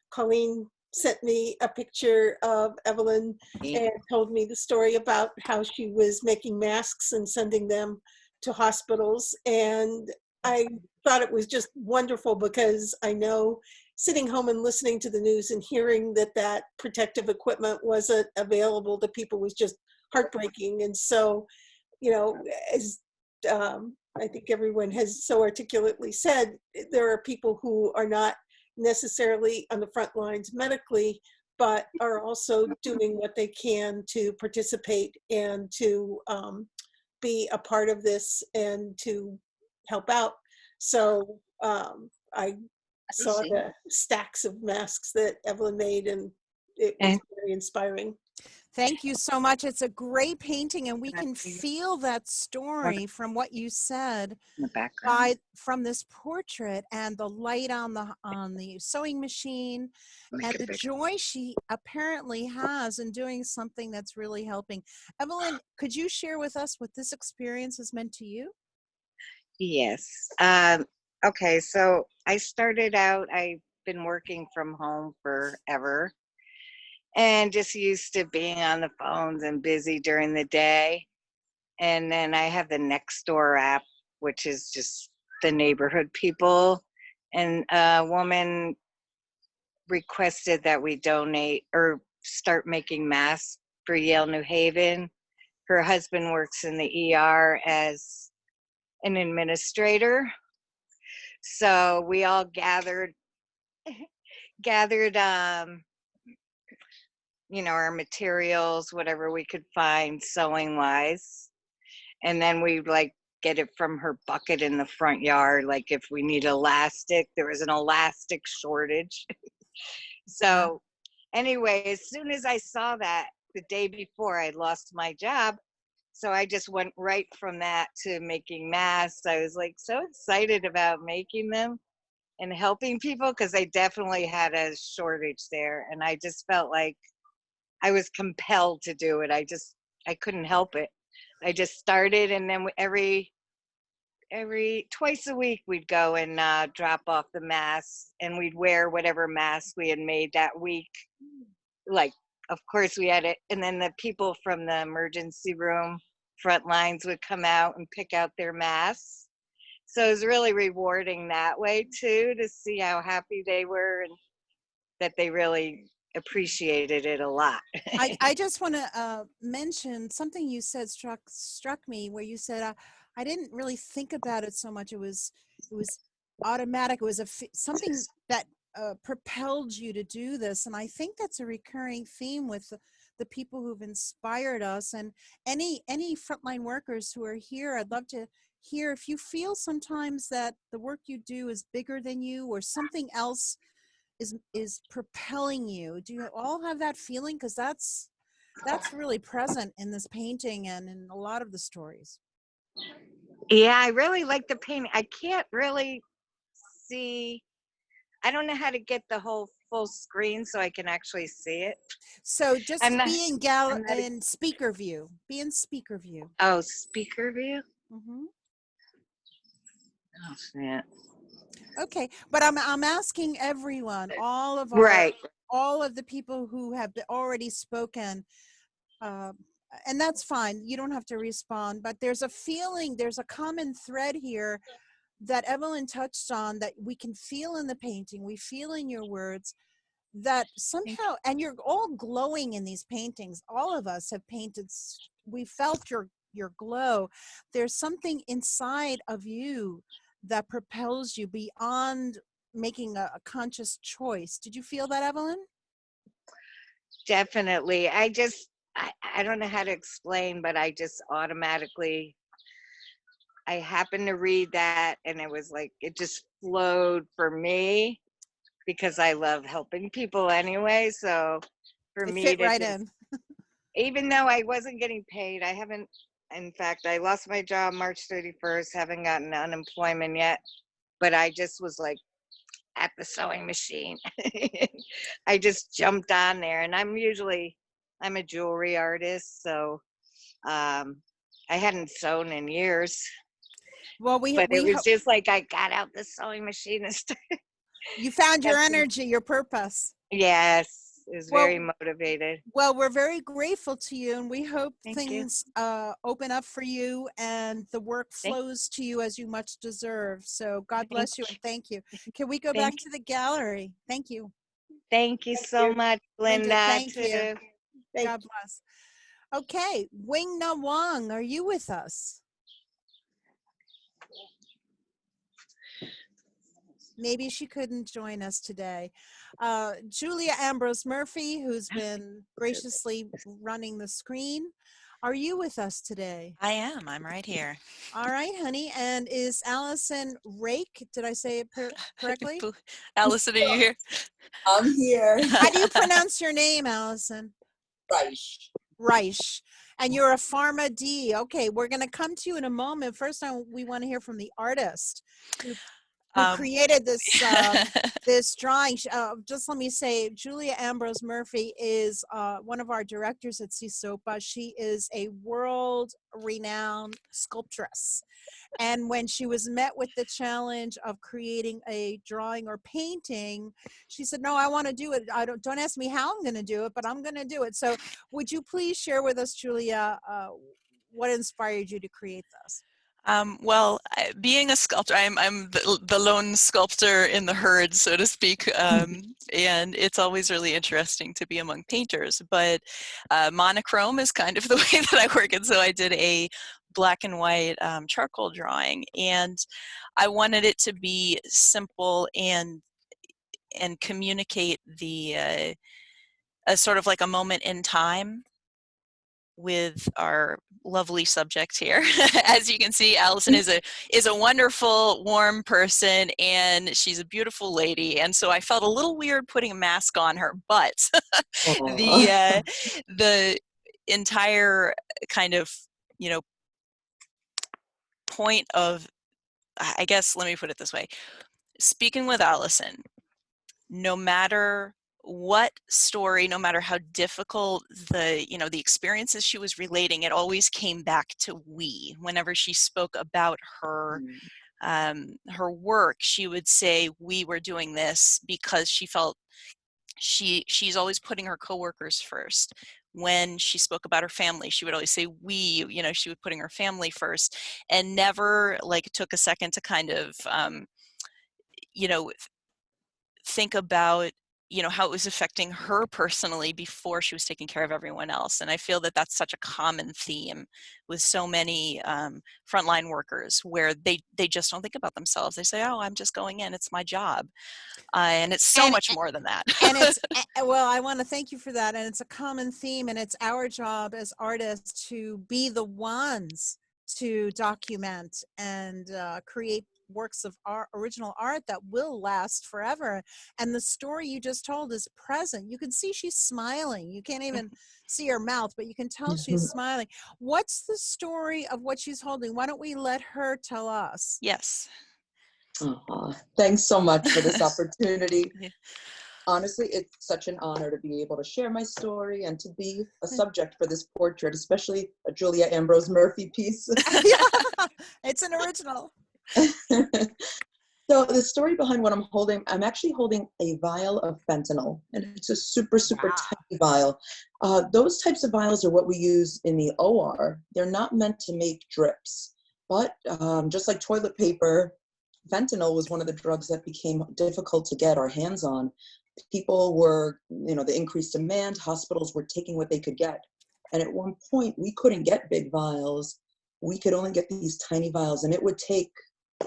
Colleen sent me a picture of Evelyn and told me the story about how she was making masks and sending them to hospitals. And I thought it was just wonderful because I know sitting home and listening to the news and hearing that protective equipment wasn't available to people was just heartbreaking. And so, as I think everyone has so articulately said, there are people who are not necessarily on the front lines medically, but are also doing what they can to participate and to be a part of this and to help out. So I saw the stacks of masks that Evelyn made, and it was very inspiring. Thank you so much. It's a great painting, and we can feel that story from what you said In the background. from this portrait, and the light on the sewing machine, and the joy she apparently has in doing something that's really helping. Evelyn, could you share with us what this experience has meant to you? Yes. Okay, so I started out, I've been working from home forever and just used to being on the phones and busy during the day. And then I have the Nextdoor app, which is just the neighborhood people. And a woman requested that we donate or start making masks for Yale New Haven. Her husband works in the ER as an administrator. So we all gathered our materials, whatever we could find sewing wise. And then we get it from her bucket in the front yard. Like if we need elastic, there was an elastic shortage. So anyway, as soon as I saw that the day before, I lost my job. So I just went right from that to making masks. I was so excited about making them and helping people because I definitely had a shortage there. And I just felt like I was compelled to do it. I couldn't help it. I just started, and then every twice a week we'd go and drop off the masks, and we'd wear whatever mask we had made that week. Of course we had it, and then the people from the emergency room front lines would come out and pick out their masks. So it was really rewarding that way too, to see how happy they were and that they really appreciated it a lot. I just want to mention something you said struck me, where you said I didn't really think about it so much. It was automatic. It was something that propelled you to do this, and I think that's a recurring theme with the people who've inspired us, and any frontline workers who are here. I'd love to hear if you feel sometimes that the work you do is bigger than you, or something else is propelling you. Do you all have that feeling? Because that's really present in this painting and in a lot of the stories. Yeah, I really like the painting. I can't really see. I don't know how to get the whole full screen so I can actually see it. So just be in speaker view. Be in speaker view. Oh, speaker view? Mm-hmm. Oh, snap. Okay, but I'm asking everyone, all of the people who have already spoken, and that's fine. You don't have to respond, but there's a feeling, there's a common thread here that Evelyn touched on that we can feel in the painting, we feel in your words, that somehow, and you're all glowing in these paintings. All of us have painted, we felt your glow. There's something inside of you that propels you beyond making a conscious choice. Did you feel that, Evelyn? Definitely. I don't know how to explain, but I just automatically, I happened to read that, and it was it just flowed for me because I love helping people anyway. So for me fit to right in. Even though I wasn't getting paid, I haven't, in fact, I lost my job March 31st, haven't gotten unemployment yet, but I just was at the sewing machine. I just jumped on there, and I'm a jewelry artist, so I hadn't sewn in years. Well, it was just I got out the sewing machine and started. You found your energy, your purpose. Yes, it was very motivated. Well, we're very grateful to you, and we hope things open up for you and the work flows to you as you much deserve. So God bless you and thank you. Can we go back to the gallery? Thank you. Thank you so much, Linda. Thank you. God bless. Okay, Wing Na Wang, are you with us? Maybe she couldn't join us today. Julia Ambrose Murphy, who's been graciously running the screen. Are you with us today? I am. I'm right here. All right, honey. And is Allison Rake? Did I say it correctly? Allison, are you here? I'm here. How do you pronounce your name, Allison? Reich. Reich. And you're a Pharma D. Okay, we're going to come to you in a moment. First, we want to hear from the artist who created this this drawing. Just let me say, Julia Ambrose Murphy is one of our directors at CSOPA. She is a world-renowned sculptress. And when she was met with the challenge of creating a drawing or painting, she said, no, I want to do it. Don't ask me how I'm going to do it, but I'm going to do it. So would you please share with us, Julia, what inspired you to create this? Well, being a sculptor, I'm the lone sculptor in the herd, so to speak, and it's always really interesting to be among painters. But monochrome is kind of the way that I work, and so I did a black and white charcoal drawing, and I wanted it to be simple and communicate the a sort of like a moment in time with our lovely subject here. As you can see, Allison is a wonderful, warm person, and she's a beautiful lady. And so I felt a little weird putting a mask on her, but the entire kind of, point of, I guess, let me put it this way. Speaking with Allison, no matter what story, no matter how difficult the experiences she was relating, it always came back to we. Whenever she spoke about her her work, she would say we were doing this because she felt she's always putting her coworkers first. When she spoke about her family, she would always say we, she was putting her family first, and never took a second to kind of think about how it was affecting her personally before she was taking care of everyone else. And I feel that that's such a common theme with so many frontline workers, where they just don't think about themselves. They say, oh, I'm just going in, it's my job. And it's so much more than that. And it's, well, I want to thank you for that. And it's a common theme, and it's our job as artists to be the ones to document and create works of art, original art that will last forever. And the story you just told is present. You can see she's smiling. You can't even see her mouth, but you can tell she's smiling. What's the story of what she's holding? Why don't we let her tell us? Yes. Thanks so much for this opportunity. Honestly, it's such an honor to be able to share my story and to be a subject for this portrait, especially a Julia Ambrose Murphy piece. It's an original. So the story behind what I'm holding, I'm actually holding a vial of fentanyl, and it's a super tiny vial. Those types of vials are what we use in the OR. They're not meant to make drips, but just like toilet paper, fentanyl was one of the drugs that became difficult to get our hands on. People were, the increased demand, hospitals were taking what they could get. And at one point, we couldn't get big vials. We could only get these tiny vials, and it would take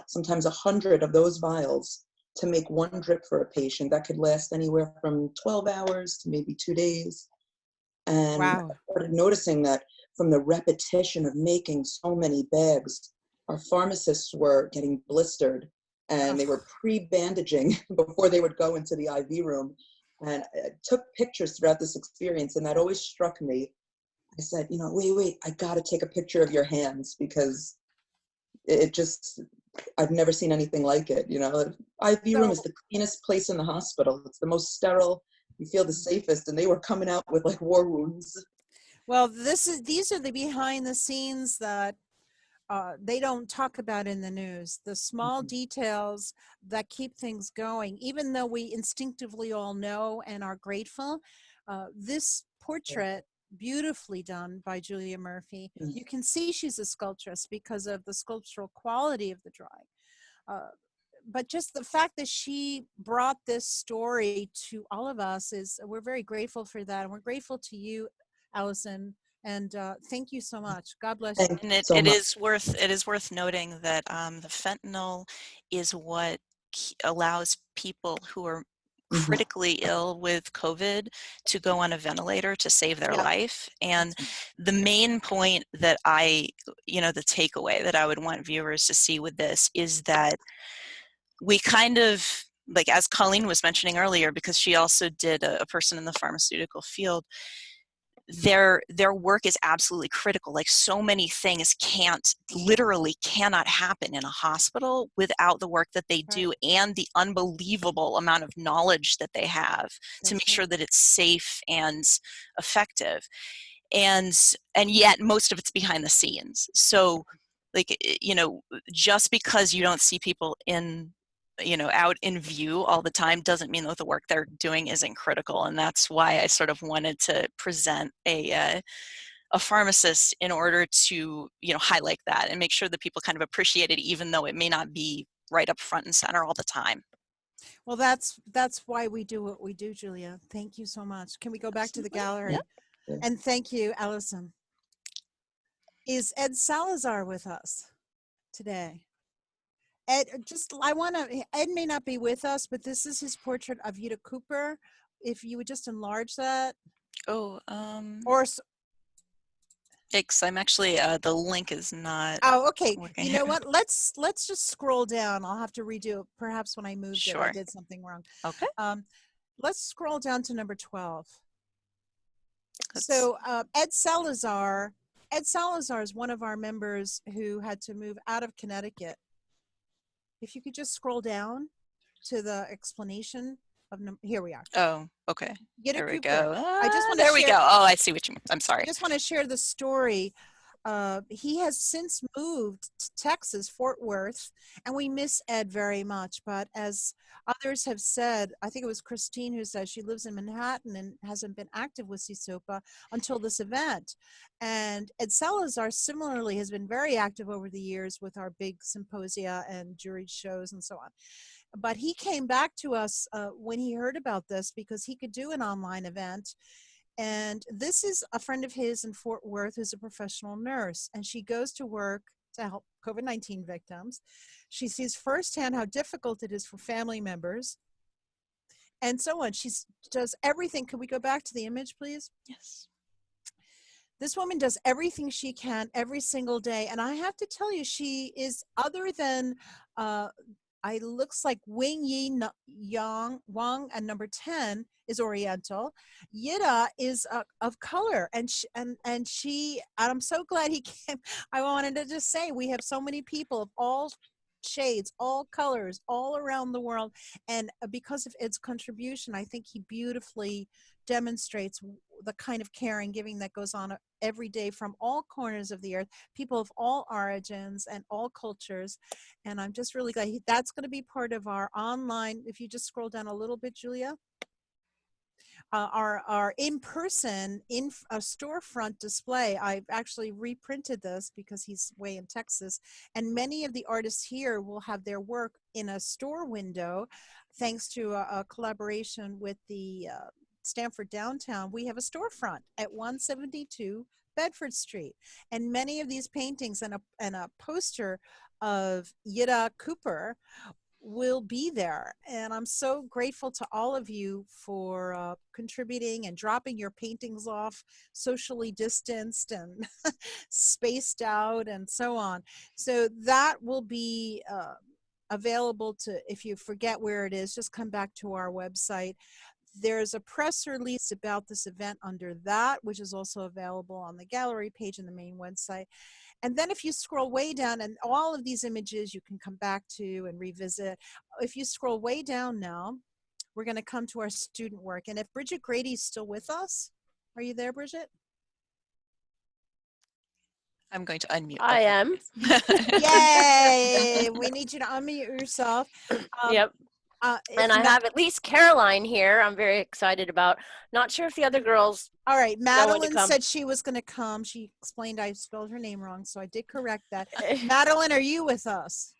sometimes 100 of those vials to make one drip for a patient. That could last anywhere from 12 hours to maybe 2 days. And I started noticing that from the repetition of making so many bags, our pharmacists were getting blistered, and they were pre-bandaging before they would go into the IV room. And I took pictures throughout this experience, and that always struck me. I said, wait, I gotta take a picture of your hands, because it just, I've never seen anything like it. IV room is the cleanest place in the hospital. It's the most sterile. You feel the safest, and they were coming out with like war wounds. Well, these are the behind the scenes that they don't talk about in the news. The small details that keep things going, even though we instinctively all know and are grateful. This portrait, beautifully done by Julia Murphy. You can see she's a sculptress because of the sculptural quality of the drawing. But just the fact that she brought this story to all of us we're very grateful for that. And we're grateful to you, Allison. And thank you so much. God bless you. And it is worth noting that the fentanyl is what allows people who are critically ill with COVID to go on a ventilator to save their life. And the main point that the takeaway that I would want viewers to see with this is that we kind of, as Colleen was mentioning earlier, because she also did a person in the pharmaceutical field, their work is absolutely critical. Like, so many things literally cannot happen in a hospital without the work that they do and the unbelievable amount of knowledge that they have to make sure that it's safe and effective. And yet most of it's behind the scenes. So, like, just because you don't see people out in view all the time doesn't mean that the work they're doing isn't critical. And that's why I sort of wanted to present a pharmacist in order to, highlight that and make sure that people kind of appreciate it, even though it may not be right up front and center all the time. Well, that's why we do what we do, Julia. Thank you so much. Can we go back to the gallery? Yeah. And thank you, Allison. Is Ed Salazar with us today? Ed, Ed may not be with us, but this is his portrait of Yida Cooper. If you would just enlarge that. Oh, or I'm actually, the link is not. Oh, okay. working You know here. what? Let's just scroll down. I'll have to redo it. Perhaps when I moved it, I Sure. did something wrong. Okay. Let's scroll down to number 12. So Ed Salazar is one of our members who had to move out of Connecticut. If you could just scroll down to the explanation of here we are. Oh, okay. Yida There we Cooper. go. I just want to There we go. Oh, I see what you mean. I'm sorry. I just want to share the story. He has since moved to Texas, Fort Worth, and we miss Ed very much. But as others have said, I think it was Christine who said she lives in Manhattan and hasn't been active with CSOPA until this event. And Ed Salazar similarly has been very active over the years with our big symposia and juried shows and so on. But he came back to us when he heard about this because he could do an online event. And this is a friend of his in Fort Worth who's a professional nurse, and she goes to work to help COVID-19 victims. She sees firsthand how difficult it is for family members and so on. She does everything. Could we go back to the image, please? Yes. This woman does everything she can every single day. And I have to tell you, she is, other than looks like Wing Yi Wang, and number 10 is Oriental. Yida is of color, and I'm so glad he came. I wanted to just say we have so many people of all shades, all colors, all around the world, and because of Ed's contribution, I think he beautifully demonstrates the kind of care and giving that goes on every day from all corners of the earth, people of all origins and all cultures. And I'm just really glad that's going to be part of our online. If you just scroll down a little bit, Julia. Our in-person a storefront display. I've actually reprinted this because he's way in Texas, and many of the artists here will have their work in a store window thanks to a collaboration with the Stanford Downtown. We have a storefront at 172 Bedford Street, and many of these paintings and a poster of Yida Cooper will be there. And I'm so grateful to all of you for contributing and dropping your paintings off socially distanced and spaced out and so on. So that will be available to, if you forget where it is, just come back to our website. There's a press release about this event under that, which is also available on the gallery page in the main website. And then if you scroll way down, and all of these images you can come back to and revisit. If you scroll way down now, we're going to come to our student work. And if Bridget Grady's still with us, are you there, Bridget? I'm going to unmute. I am. Yay! We need you to unmute yourself. Yep. And I have at least Caroline here. I'm very excited about. Not sure if the other girls. All right, know when to Madeline come. said she was going to come. She explained I spelled her name wrong, so I did correct that. Madeline, are you with us?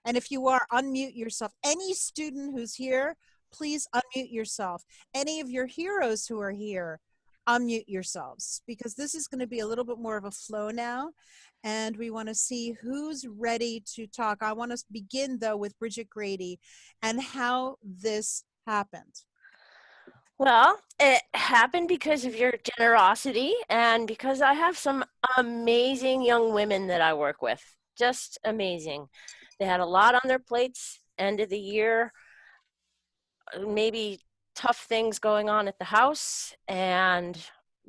And if you are, unmute yourself. Any student who's here, please unmute yourself. Any of your heroes who are here, unmute yourselves, because this is going to be a little bit more of a flow now. And we want to see who's ready to talk. I want to begin, though, with Bridget Grady and how this happened. Well, it happened because of your generosity and because I have some amazing young women that I work with. Just amazing. They had a lot on their plates, end of the year, maybe tough things going on at the house, and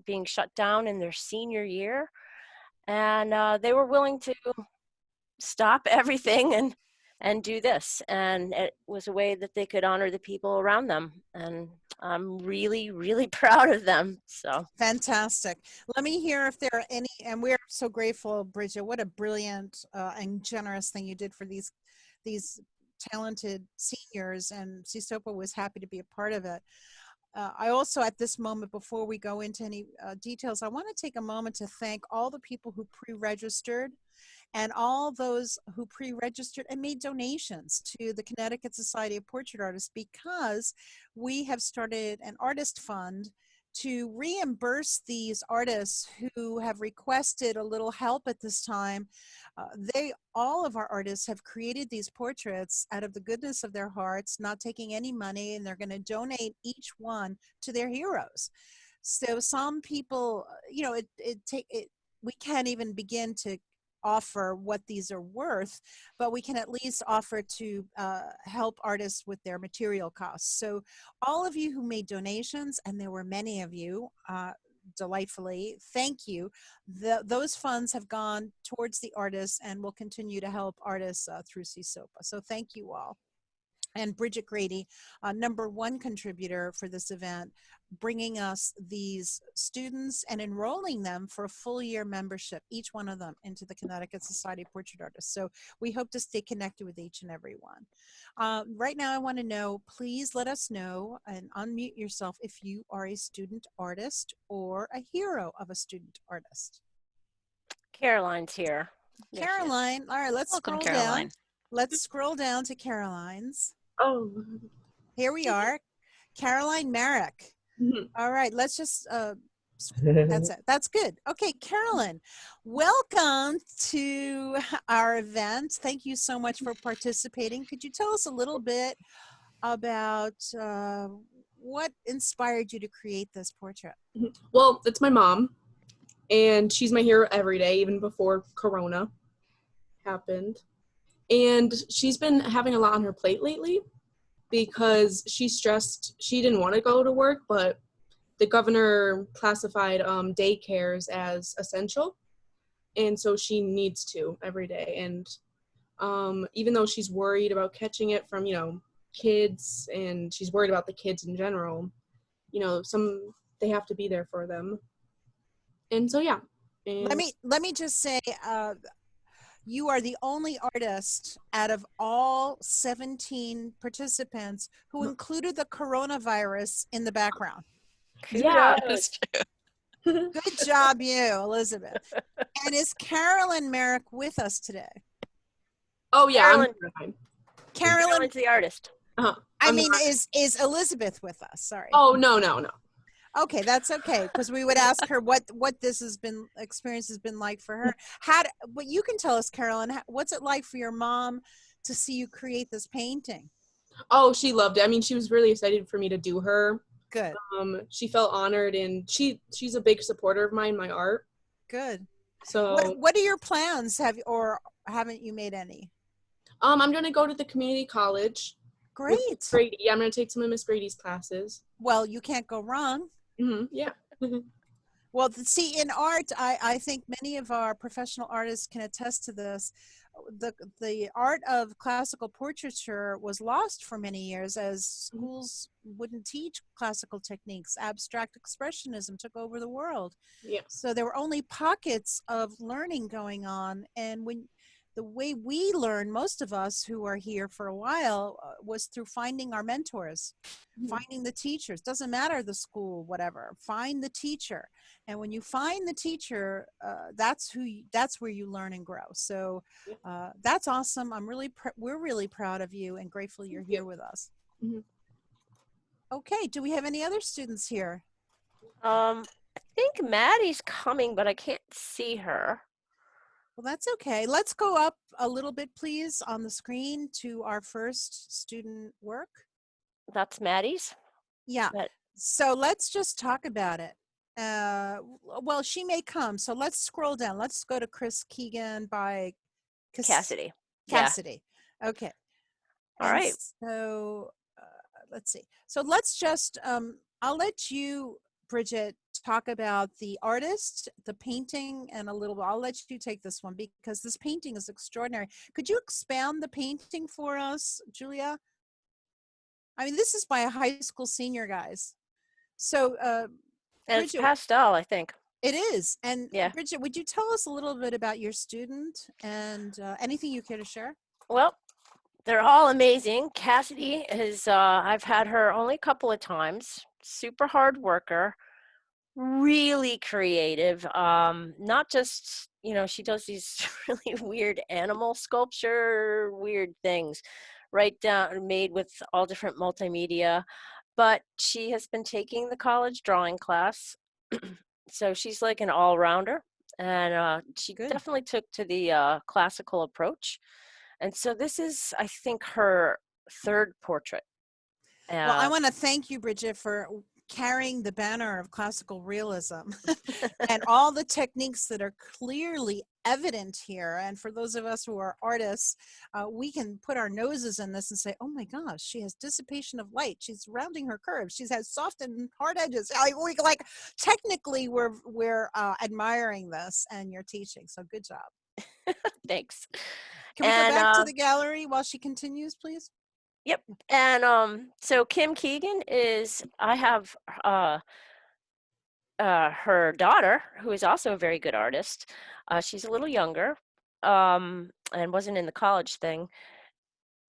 being shut down in their senior year. And they were willing to stop everything and do this. And it was a way that they could honor the people around them. And I'm really, really proud of them. So fantastic. Let me hear if there are any, and we're so grateful, Bridget. What a brilliant and generous thing you did for these talented seniors, and CSOPA was happy to be a part of it. I also, at this moment, before we go into any details, I want to take a moment to thank all the people who pre-registered and all those who pre-registered and made donations to the Connecticut Society of Portrait Artists, because we have started an artist fund to reimburse these artists who have requested a little help at this time. All of our artists have created these portraits out of the goodness of their hearts, not taking any money, and they're going to donate each one to their heroes. So some people, you know, we can't even begin to offer what these are worth, but we can at least offer to help artists with their material costs. So all of you who made donations, and there were many of you, delightfully, thank you. Those funds have gone towards the artists and will continue to help artists through CSOPA. So thank you all. And Bridget Grady, #1 contributor for this event, bringing us these students and enrolling them for a full year membership, each one of them, into the Connecticut Society of Portrait Artists. So we hope to stay connected with each and every one. Right now I want to know, please let us know and unmute yourself if you are a student artist or a hero of a student artist. Caroline's here. Caroline, all right, let's Welcome, scroll Caroline. down. Let's scroll down to Caroline's. Oh. Here we are. Caroline Merrick. All right, let's just, that's it. That's good. Okay, Carolyn, welcome to our event. Thank you so much for participating. Could you tell us a little bit about what inspired you to create this portrait? Well, it's my mom, and she's my hero every day, even before Corona happened. And she's been having a lot on her plate lately because she's stressed. She didn't want to go to work, but the governor classified daycares as essential, and so she needs to every day. And even though she's worried about catching it from, you know, kids, and she's worried about the kids in general, you know, they have to be there for them. And so yeah. And let me just say, you are the only artist out of all 17 participants who included the coronavirus in the background. Yeah. Good job, you, Elizabeth. And is Carolyn Merrick with us today? Oh yeah, Carolyn's the artist. I mean, is Elizabeth with us? Sorry. Oh no. Okay, that's okay, because we would ask her what this experience has been like for her. But you can tell us, Carolyn, what's it like for your mom to see you create this painting? Oh, she loved it. I mean, she was really excited for me to do her. Good. She felt honored, and she's a big supporter of my art. Good. So what are your plans? Haven't you made any? I'm gonna go to the community college. Great. Brady. Yeah, I'm gonna take some of Miss Brady's classes. Well, you can't go wrong. Yeah. Well, see, in art, I think many of our professional artists can attest to this. The art of classical portraiture was lost for many years as schools wouldn't teach classical techniques. Abstract expressionism took over the world. Yeah. So there were only pockets of learning going on, and the way we learn, most of us who are here for a while, was through finding our mentors, finding the teachers. Doesn't matter the school, whatever. Find the teacher, and when you find the teacher, that's where you learn and grow. So that's awesome. We're really proud of you and grateful you're here with us. Okay, do we have any other students here? I think Maddie's coming, but I can't see her. Well, that's okay. Let's go up a little bit, please, on the screen to our first student work. That's Maddie's? Yeah. So let's just talk about it. Well, she may come. So let's scroll down. Let's go to Chris Keegan by Cassidy. Cassidy. Yeah. Okay. All right. So let's see. So let's just, I'll let you Bridget talk about the artist, the painting, and a little. I'll let you take this one because this painting is extraordinary. Could you expand the painting for us, Julia? I mean, this is by a high school senior, guys. So, And it's Bridget, pastel, I think. it is. And Yeah. Bridget, would you tell us a little bit about your student and anything you care to share? Well, they're all amazing. Cassidy is, I've had her only a couple of times. Super hard worker, really creative. Not just, she does these really weird animal sculpture, weird things, right down, made with all different multimedia. But she has been taking the college drawing class. So she's like an all-rounder. And she definitely took to the classical approach. And so this is, I think, her third portrait. Well, I want to thank you, Bridget, for carrying the banner of classical realism and all the techniques that are clearly evident here. And for those of us who are artists, we can put our noses in this and say, oh my gosh, she has dissipation of light. She's rounding her curves. She has soft and hard edges. Technically, we're admiring this and you're teaching. So good job. Thanks. Can we go back to the gallery while she continues, please? Yep. And so Kim Keegan is, I have her daughter, who is also a very good artist. She's a little younger and wasn't in the college thing,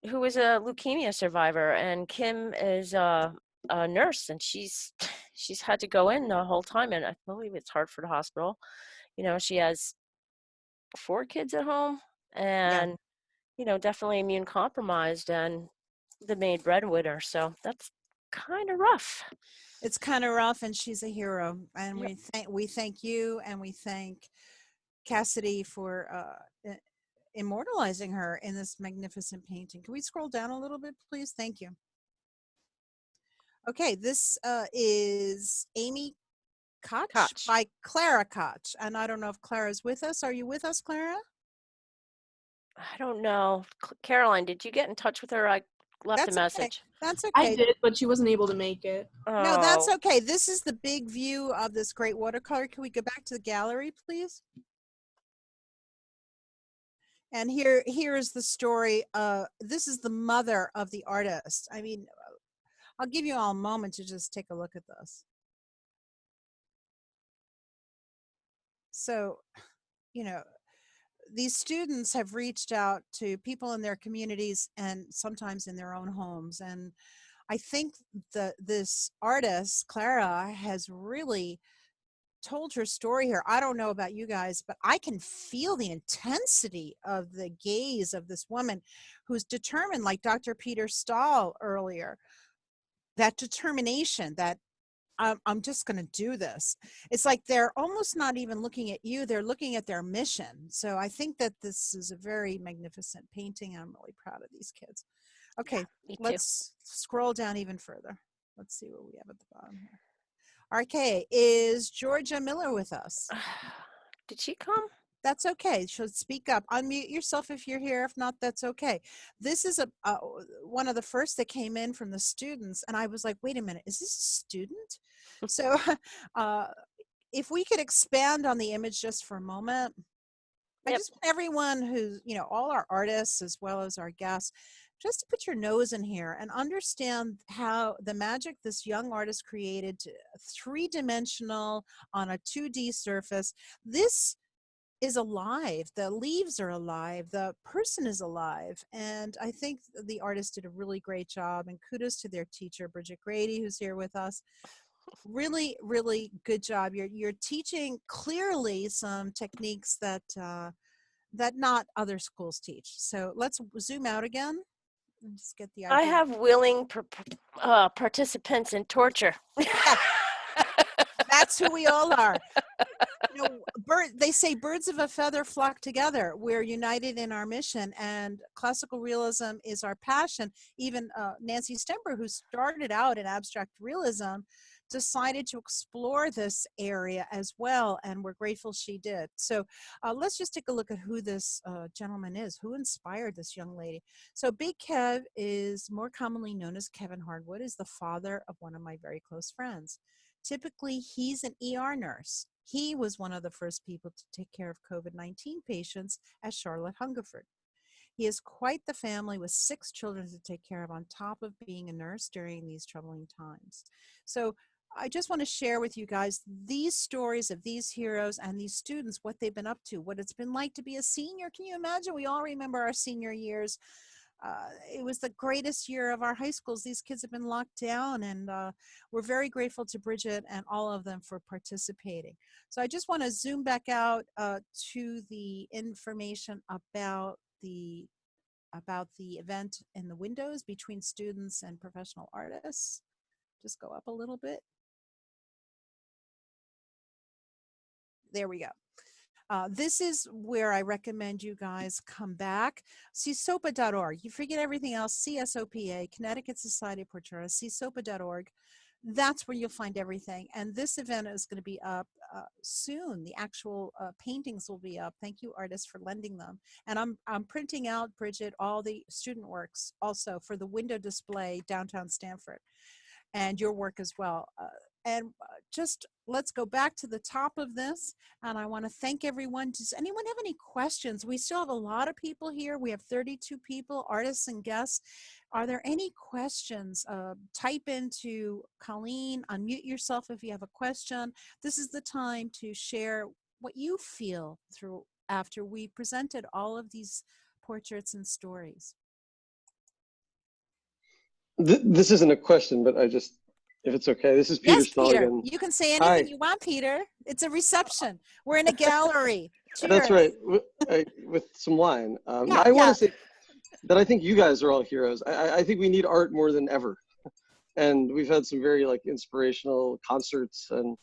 who is a leukemia survivor. And Kim is a nurse, and she's had to go in the whole time. And I believe it's Hartford Hospital. She has 4 kids at home and, definitely immune compromised and the maid breadwinner. So that's kind of rough. It's kind of rough, and she's a hero. And we thank you, and we thank Cassidy for immortalizing her in this magnificent painting. Can we scroll down a little bit, please? Thank you. Okay, this is Amy Koch by Clara Koch. And I don't know if Clara's with us. Are you with us, Clara? I don't know. Caroline, did you get in touch with her? I left a message. That's okay. I did, but she wasn't able to make it. No, that's okay. This is the big view of this great watercolor. Can we go back to the gallery, please? And here is the story. This is the mother of the artist. I mean, I'll give you all a moment to just take a look at this. So, these students have reached out to people in their communities and sometimes in their own homes. And I think that this artist, Clara, has really told her story here. I don't know about you guys, but I can feel the intensity of the gaze of this woman who's determined, like Dr. Peter Stahl earlier, that determination that I'm just going to do this. It's like they're almost not even looking at you. They're looking at their mission. So I think that this is a very magnificent painting. I'm really proud of these kids. Okay, let's scroll down even further. Let's see what we have at the bottom here. Okay, is Georgia Miller with us? Did she come? That's okay. She'll speak up. Unmute yourself if you're here. If not, that's okay. This is one of the first that came in from the students, and I was like, wait a minute, is this a student? So if we could expand on the image just for a moment. I just want everyone who's, all our artists as well as our guests, just to put your nose in here and understand how the magic this young artist created, 3-dimensional on a 2D surface. This is alive. The leaves are alive. The person is alive. And I think the artist did a really great job, and kudos to their teacher, Bridget Grady, who's here with us. Really, really good job. You're teaching clearly some techniques that that not other schools teach. So let's zoom out again and just get the idea. I have willing participants in torture. That's who we all are. They say birds of a feather flock together. We're united in our mission, and classical realism is our passion. Even Nancy Stember, who started out in abstract realism, decided to explore this area as well, and we're grateful she did. So let's just take a look at who this gentleman is, who inspired this young lady. So Big Kev is more commonly known as Kevin Hardwood, is the father of one of my very close friends. Typically, he's an ER nurse. He was one of the first people to take care of COVID-19 patients at Charlotte Hungerford. He has quite the family with 6 children to take care of on top of being a nurse during these troubling times. So I just want to share with you guys these stories of these heroes and these students, what they've been up to, what it's been like to be a senior. Can you imagine? We all remember our senior years. It was the greatest year of our high schools. These kids have been locked down, and we're very grateful to Bridget and all of them for participating. So I just want to zoom back out to the information about the event in the windows between students and professional artists. Just go up a little bit. There we go. This is where I recommend you guys come back. CSOPA.org. You forget everything else. CSOPA, Connecticut Society of Portrait Artists, CSOPA.org. That's where you'll find everything. And this event is going to be up soon. The actual paintings will be up. Thank you, artists, for lending them. And I'm printing out, Bridget, all the student works also for the window display downtown Stamford, and your work as well. Just let's go back to the top of this, and I want to thank everyone. Does anyone have any questions? We still have a lot of people here. We have 32 people, artists and guests. Are there any questions? Type into Colleen, unmute yourself if you have a question. This is the time to share what you feel through after we presented all of these portraits and stories. This isn't a question, but I just, if it's okay, this is Peter Stahl Peter. again. You can say anything you want, Peter. It's a reception. We're in a gallery. That's right, with some wine. I want to say that I think you guys are all heroes. I think we need art more than ever. And we've had some very inspirational concerts and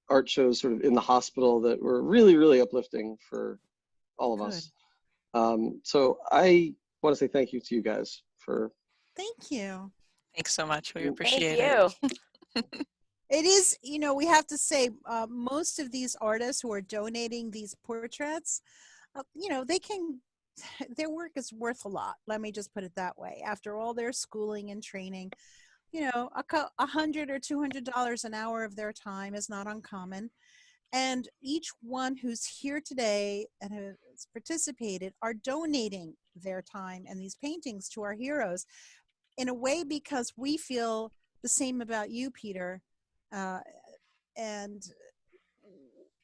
art shows sort of in the hospital that were really, really uplifting for all of us. So I want to say thank you to you guys for. Thank you. Thanks so much. We appreciate it. It is, we have to say, most of these artists who are donating these portraits, their work is worth a lot. Let me just put it that way. After all their schooling and training, $100 or $200 an hour of their time is not uncommon. And each one who's here today and has participated are donating their time and these paintings to our heroes in a way because we feel the same about you, Peter. And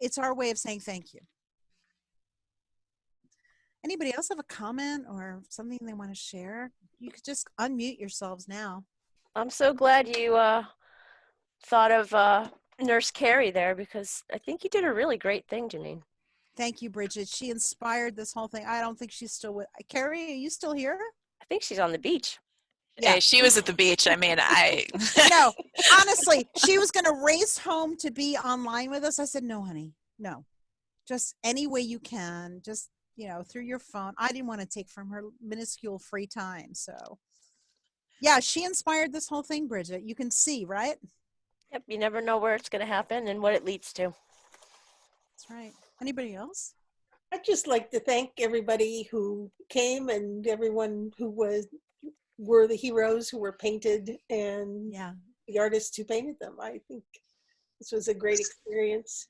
it's our way of saying thank you. Anybody else have a comment or something they want to share? You could just unmute yourselves now. I'm so glad you thought of Nurse Carrie there, because I think you did a really great thing, Janine. Thank you, Bridget. She inspired this whole thing. I don't think she's still with Carrie. Are you still here? I think she's on the beach. Yeah, hey, she was at the beach. I mean, No, honestly, she was going to race home to be online with us. I said, no, honey, no. Just any way you can, just, through your phone. I didn't want to take from her minuscule free time. So, yeah, she inspired this whole thing, Bridget. You can see, right? Yep, you never know where it's going to happen and what it leads to. That's right. Anybody else? I'd just like to thank everybody who came and everyone who were the heroes who were painted and the artists who painted them. I think this was a great experience.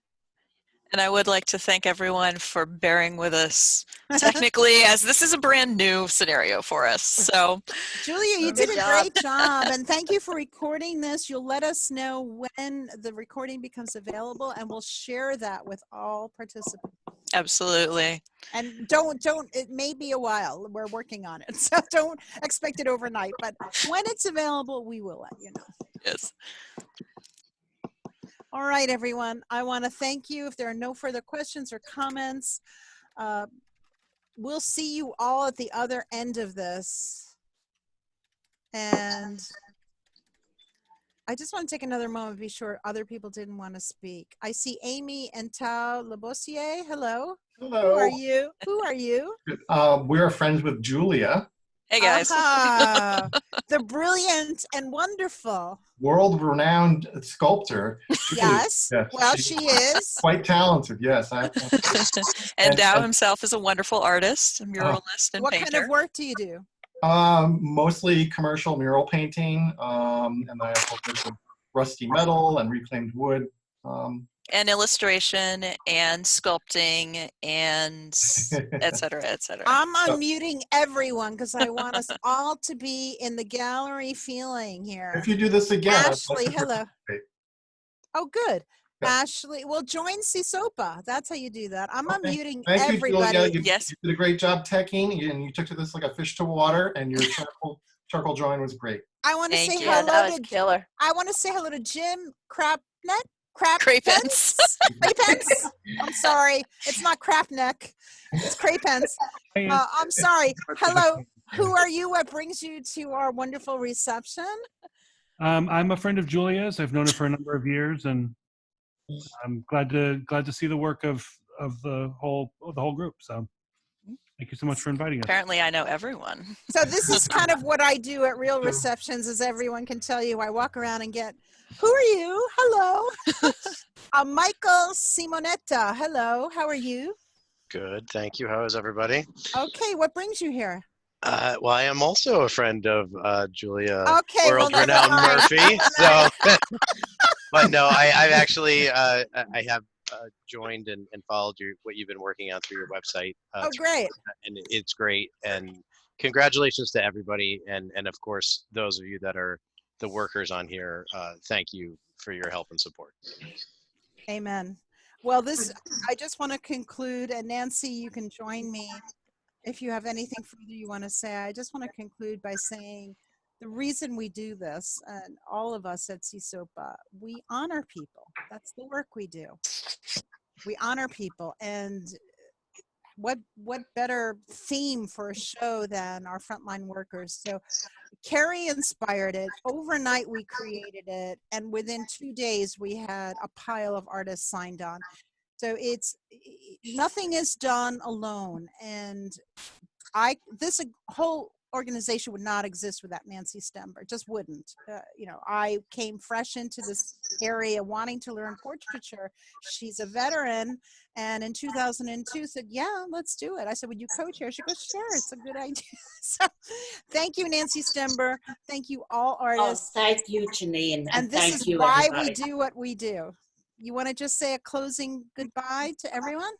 And I would like to thank everyone for bearing with us technically, as this is a brand new scenario for us. So, Julia, you did a great job. And thank you for recording this. You'll let us know when the recording becomes available, and we'll share that with all participants. Absolutely. And don't, it may be a while. We're working on it. So don't expect it overnight. But when it's available, we will let you know. Yes. All right, everyone. I want to thank you. If there are no further questions or comments, we'll see you all at the other end of this. And I just want to take another moment to be sure other people didn't want to speak. I see Amy and Tao Labossiere. Hello. Hello. Who are you? Who are you? We're friends with Julia. Hey, guys. The brilliant and wonderful. World-renowned sculptor. Yes. Well, she is. Quite talented, yes. And Dow himself is a wonderful artist, a muralist and what painter. What kind of work do you do? Mostly commercial mural painting, and I also do some rusty metal and reclaimed wood. And illustration and sculpting and et cetera, et cetera. I'm unmuting everyone because I want us all to be in the gallery feeling here. If you do this again, Ashley, I'd like to hello. participate. Oh, good. Yeah. Ashley, well, join CSOPA. That's how you do that. I'm unmuting Thank you, everybody. Julia. You did a great job teching, and you took to this like a fish to water, and your charcoal drawing was great. I want to say Yeah, hello that was to killer. I want to say hello to Jim Crapnet. Crapens. Crapens. I'm sorry. It's not Crapneck. It's Crapens. I'm sorry. Hello. Who are you? What brings you to our wonderful reception? I'm a friend of Julia's. I've known her for a number of years, and I'm glad to see the work of the whole group. So, thank you so much for inviting us. Apparently, I know everyone. So this is kind of what I do at real receptions, as everyone can tell you. I walk around and get, who are you? Hello. Michael Simonetta. Hello. How are you? Good, thank you. How is everybody? Okay. What brings you here? Well, I am also a friend of Julia, Okay, world-renowned Murphy. So, but no, I've actually I have joined and followed what you've been working on through your website. Oh, great! And it's great. And congratulations to everybody, and of course those of you that are the workers on here. Thank you for your help and support. Amen. Well, I just want to conclude, and Nancy, you can join me if you have anything further you want to say. I just want to conclude by saying the reason we do this, and all of us at CSOPA, we honor people. That's the work we do. We honor people, and what better theme for a show than our frontline workers? So Carrie inspired it. Overnight we created it, and within 2 days we had a pile of artists signed on. So nothing is done alone, and this whole organization would not exist without Nancy Stember. It just wouldn't. I came fresh into this area wanting to learn portraiture. She's a veteran, and in 2002 said, yeah, let's do it. I said, would you co-chair? She goes, sure, it's a good idea. So thank you, Nancy Stember. Thank you, all artists. Oh, thank you, Janine. And this thank is you, why everybody. we do what we do. You want to just say a closing goodbye to everyone?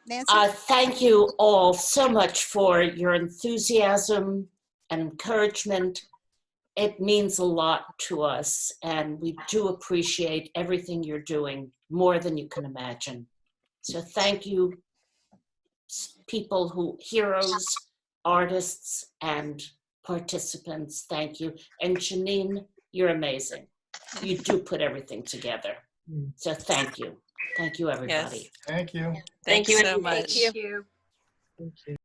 Nancy? Thank you all so much for your enthusiasm and encouragement. It means a lot to us, and we do appreciate everything you're doing more than you can imagine. So thank you, heroes, artists, and participants. Thank you. And Janine, you're amazing. You do put everything together. So thank you. Thank you, everybody. Yes. Thank you. Thank you so Thank much. you. Thank you.